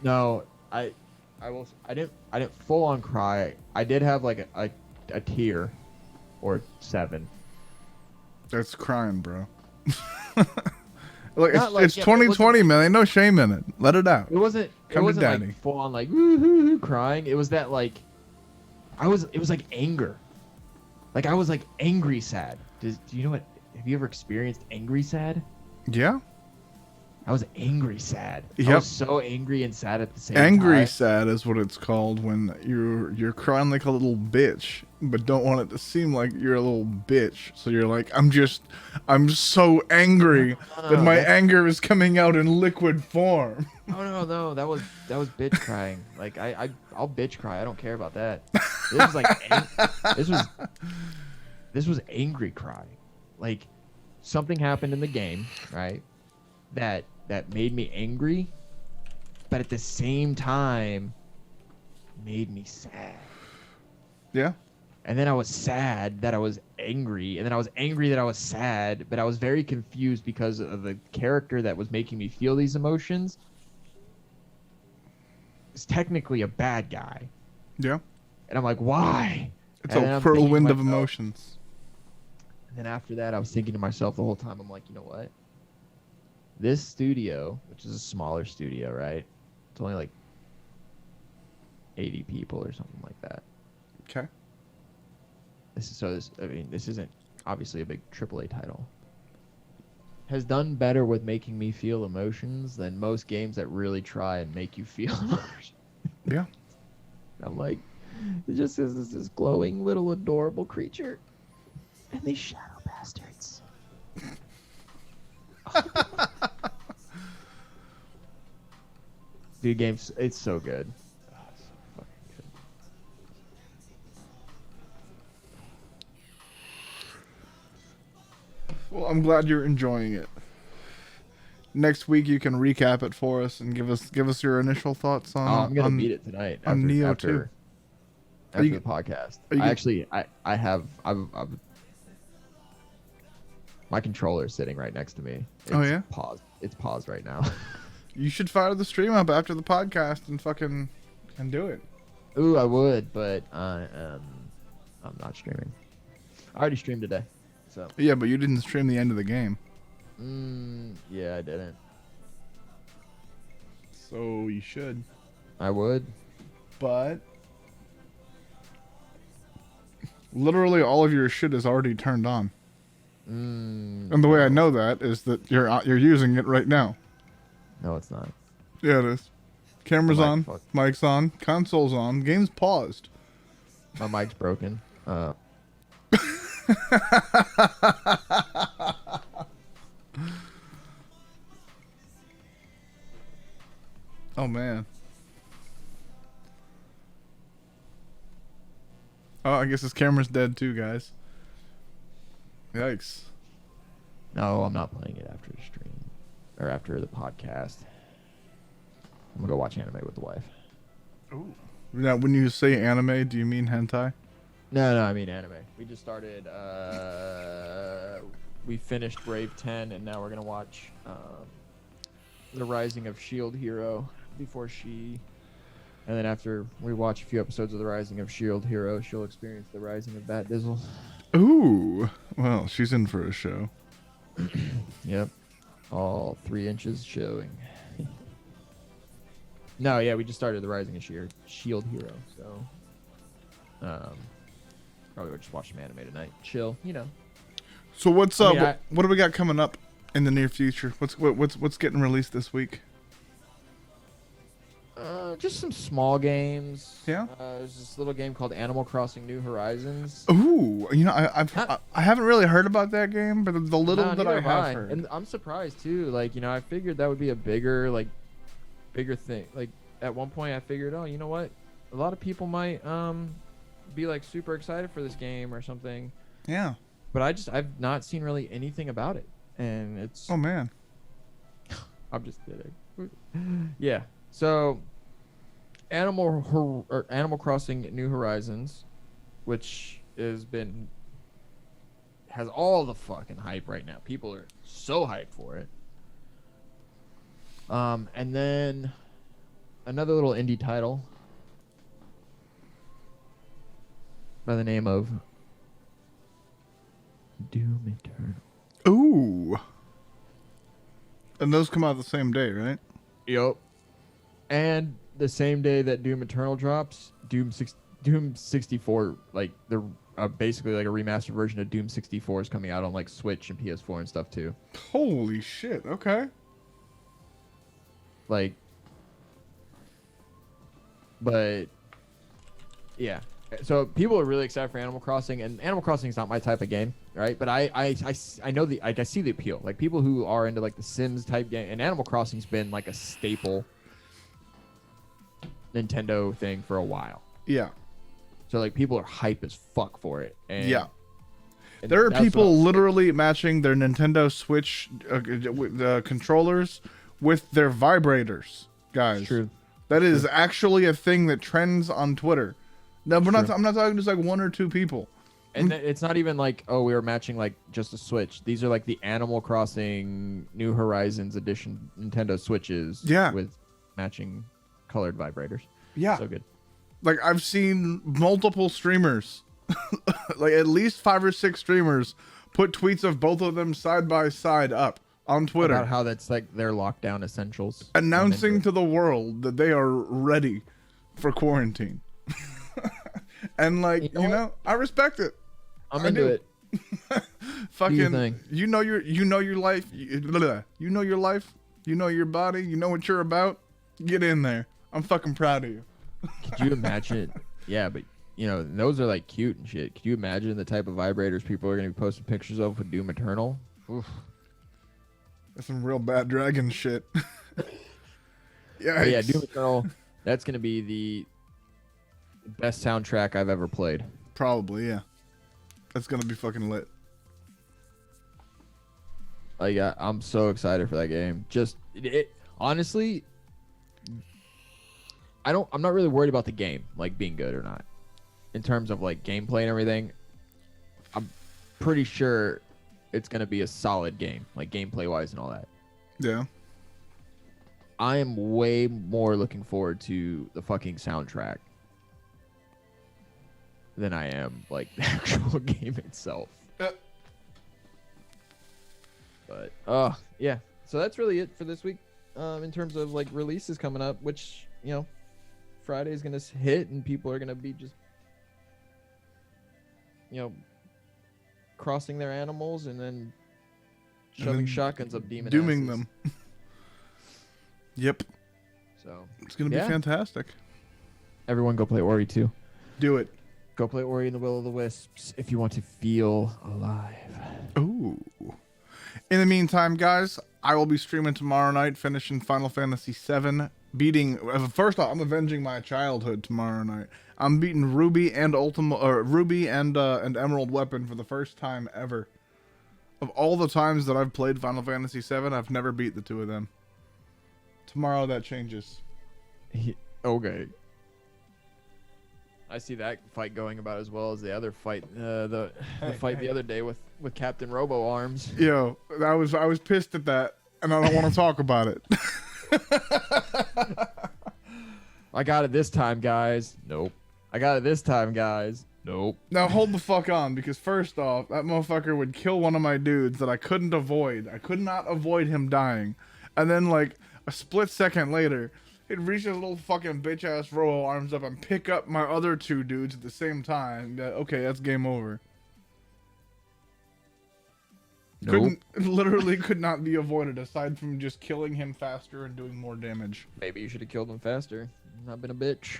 No, I didn't full on cry. I did have like a tear, or 7. That's crying, bro. Look, Not it's 2020, man. Ain't no shame in it. Let it out. It wasn't daddy. like full on like woo crying. It was that like it was like anger. Like I was like angry sad. Do you know what? Have you ever experienced angry sad? Yeah. I was angry sad. Yep. I was so angry and sad at the same time. Angry sad is what it's called when you're crying like a little bitch, but don't want it to seem like you're a little bitch. So you're like, I'm so angry that my anger is coming out in liquid form. Oh no, that was bitch crying. Like I'll bitch cry. I don't care about that. This was like this was angry cry. Like something happened in the game, right? That made me angry, but at the same time made me sad. Yeah. And then I was sad that I was angry, and then I was angry that I was sad, but I was very confused because of the character that was making me feel these emotions is technically a bad guy. Yeah. And I'm like, why? It's a whirlwind of emotions. And then after that, I was thinking to myself the whole time, I'm like, you know what? This studio, which is a smaller studio, right? It's only like 80 people or something like that. Okay. This isn't obviously a big AAA title. Has done better with making me feel emotions than most games that really try and make you feel emotions. Yeah. I'm like, it just is this glowing little adorable creature. And these shadow bastards. Dude, games, it's so good. Oh, it's so fucking good. Well, I'm glad you're enjoying it. Next week you can recap it for us and give us your initial thoughts on. I'm gonna beat it tonight. On Neo 2. After the podcast. I've my controller is sitting right next to me. It's paused. It's paused right now. You should fire the stream up after the podcast and do it. Ooh, I would, but I'm not streaming. I already streamed today, so. Yeah, but you didn't stream the end of the game. Yeah, I didn't. So you should. I would. But literally all of your shit is already turned on. And the way I know that is that you're using it right now. No, it's not. Yeah, it is. Camera's on, fuck. mic's on, console's on, game's paused. My mic's broken. Oh man. Oh, I guess his camera's dead too, guys. Yikes. No, I'm not playing it after the stream. Or after the podcast. I'm gonna go watch anime with the wife. Ooh. Now, when you say anime, do you mean hentai? No, I mean anime. We just started we finished Brave 10, and now we're gonna watch the Rising of Shield Hero before she. And then after we watch a few episodes of the Rising of Shield Hero, she'll experience the Rising of Batdizzle. Ooh, well, she's in for a show. Yep, all 3 inches showing. No, yeah, we just started the Rising of Shield Hero, so probably we'll just watch some anime tonight. Chill, you know. So what's what do we got coming up in the near future? What's getting released this week? Just some small games. Yeah. There's this little game called Animal Crossing: New Horizons. Ooh, you know, I haven't really heard about that game, but the little that I have heard, and I'm surprised too. Like, you know, I figured that would be a bigger thing. Like, at one point, I figured, oh, you know what, a lot of people might be like super excited for this game or something. Yeah. But I've not seen really anything about it, and it's. Oh man. I'm just kidding. Yeah. So, Animal Crossing: New Horizons, which has all the fucking hype right now. People are so hyped for it. And then another little indie title by the name of Doom Eternal. Ooh. And those come out the same day, right? Yup. And the same day that Doom Eternal drops, Doom 64, like the basically like a remastered version of Doom 64 is coming out on like Switch and PS4 and stuff too. Holy shit! Okay. Like, but yeah. So people are really excited for Animal Crossing, and Animal Crossing is not my type of game, right? But I know I see the appeal. Like, people who are into like the Sims type game, and Animal Crossing's been like a staple Nintendo thing for a while. Yeah. So like people are hype as fuck for it. And, yeah. And there are people literally matching their Nintendo Switch controllers with their vibrators, guys. True. That is actually a thing that trends on Twitter. No, I'm not talking just like 1 or 2 people. And it's not even like, oh, we were matching like just a Switch. These are like the Animal Crossing New Horizons edition Nintendo Switches. Yeah. With matching colored vibrators. Yeah. So good. Like, I've seen multiple streamers, like at least 5 or 6 streamers, put tweets of both of them side by side up on Twitter. About how that's like their lockdown essentials. Announcing to the world that they are ready for quarantine. And like, you know, I respect it. I'm into it. Fucking, you know your life. You know your life. You know your body. You know what you're about. Get in there. I'm fucking proud of you. Could you imagine? Yeah, but you know, those are like cute and shit. Could you imagine the type of vibrators people are going to be posting pictures of with Doom Eternal? Oof. That's some real bad dragon shit. Yeah, Doom Eternal. That's going to be the best soundtrack I've ever played. Probably, yeah. That's going to be fucking lit. Like, I'm so excited for that game. Just honestly, I'm not really worried about the game, like, being good or not. In terms of like gameplay and everything, I'm pretty sure it's gonna be a solid game, like gameplay wise and all that. Yeah. I am way more looking forward to the fucking soundtrack than I am like the actual game itself. But yeah. So that's really it for this week. In terms of like releases coming up, which, you know, Friday is gonna hit and people are gonna be just, you know, crossing their animals and then shoving shotguns up dooming them. Yep. So it's gonna be fantastic. Everyone go play Ori 2. Do it. Go play Ori and the Will of the Wisps if you want to feel alive. Ooh. In the meantime, guys, I will be streaming tomorrow night, finishing Final Fantasy VII, beating. First off, I'm avenging my childhood tomorrow night. I'm beating Ruby and and Emerald Weapon for the first time ever. Of all the times that I've played Final Fantasy VII, I've never beat the 2 of them. Tomorrow that changes. Okay. I see that fight going about as well as the other fight. The fight the other day with Captain Robo Arms. Yo, I was pissed at that, and I don't want to talk about it. I got it this time, guys. Nope. I got it this time, guys. Nope. Now hold the fuck on, because first off, that motherfucker would kill one of my dudes that I couldn't avoid. I could not avoid him dying. And then, like, a split second later, he'd reach his little fucking bitch-ass robo arms up and pick up my other two dudes at the same time. Okay, that's game over. Nope. Literally could not be avoided, aside from just killing him faster and doing more damage. Maybe you should have killed him faster. Not been a bitch.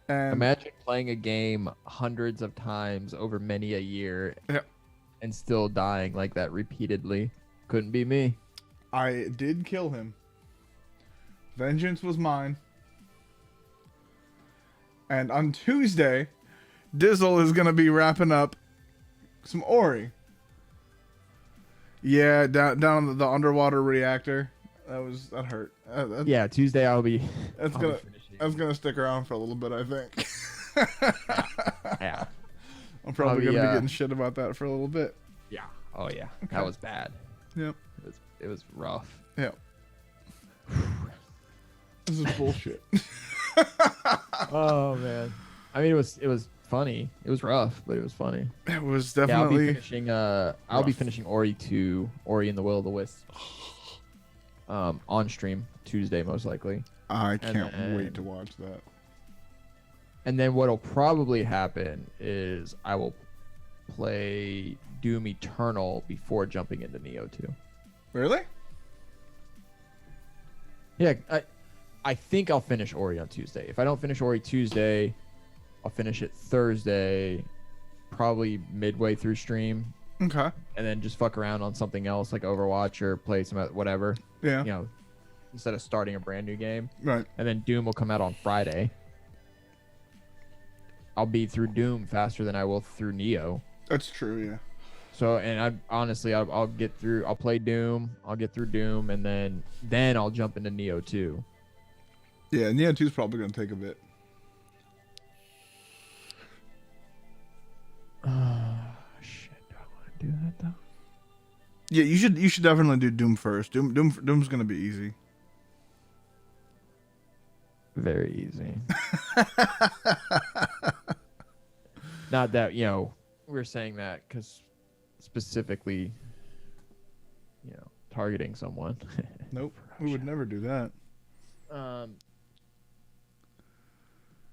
And imagine playing a game hundreds of times over many a year and still dying like that repeatedly. Couldn't be me. I did kill him. Vengeance was mine. And on Tuesday, Dizzle is going to be wrapping up some Ori. Yeah, down on the underwater reactor. That hurt. Yeah, Tuesday I'll be. That's gonna stick around for a little bit, I think. Yeah. I'm probably gonna be getting shit about that for a little bit. Yeah. Oh yeah. Okay. That was bad. Yep. It was rough. Yep. This is bullshit. Oh man. I mean, it was funny. It was rough, but it was funny. It was definitely. Yeah, I'll be finishing Ori 2, Ori and the Will of the Wisps. On stream Tuesday most likely. I can't wait to watch that. And then what'll probably happen is I will play Doom Eternal before jumping into Neo 2. Really? Yeah, I think I'll finish Ori on Tuesday. If I don't finish Ori Tuesday, I'll finish it Thursday, probably midway through stream. Okay. And then just fuck around on something else like Overwatch or play some whatever. Yeah. You know, instead of starting a brand new game. Right. And then Doom will come out on Friday. I'll be through Doom faster than I will through Neo. That's true, yeah. So, and I'll get through. I'll play Doom. I'll get through Doom, and then I'll jump into Neo 2. Yeah, Neo 2 is probably gonna take a bit. Shit, do I want to do that though? Yeah, you should definitely do Doom first. Doom's gonna be easy. Very easy. Not that, we're saying that because specifically, targeting someone. Nope, we would never do that.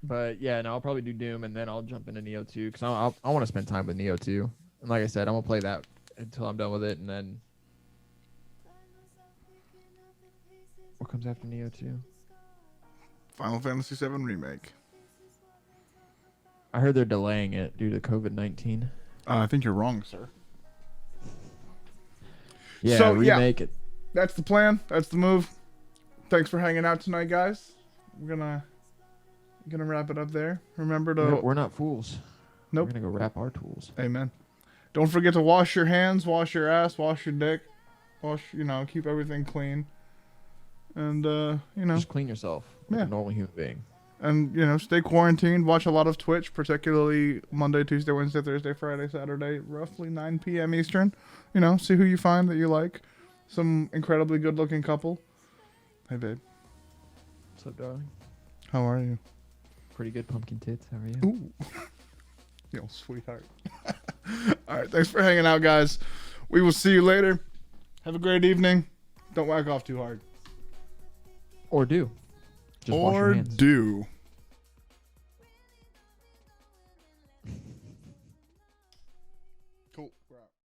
But yeah, no, I'll probably do Doom and then I'll jump into Neo 2 because I want to spend time with Neo 2. And like I said, I'm gonna play that until I'm done with it, and then what comes after Neo 2? Final Fantasy VII Remake. I heard they're delaying it due to COVID-19. I think you're wrong, sir. Yeah, so, remake it. That's the plan. That's the move. Thanks for hanging out tonight, guys. We're gonna wrap it up there. Remember to. We're not fools. Nope. We're gonna go wrap our tools. Amen. Don't forget to wash your hands, wash your ass, wash your dick, keep everything clean. And just clean yourself like a normal human being. And stay quarantined. Watch a lot of Twitch, particularly Monday, Tuesday, Wednesday, Thursday, Friday, Saturday, roughly 9 p.m. Eastern. See who you find that you like. Some incredibly good-looking couple. Hey, babe. What's up, darling? How are you? Pretty good, pumpkin tits. How are you? Ooh. Yo, sweetheart. All right, thanks for hanging out, guys. We will see you later. Have a great evening. Don't whack off too hard. Or do. Just wash your hands. Do.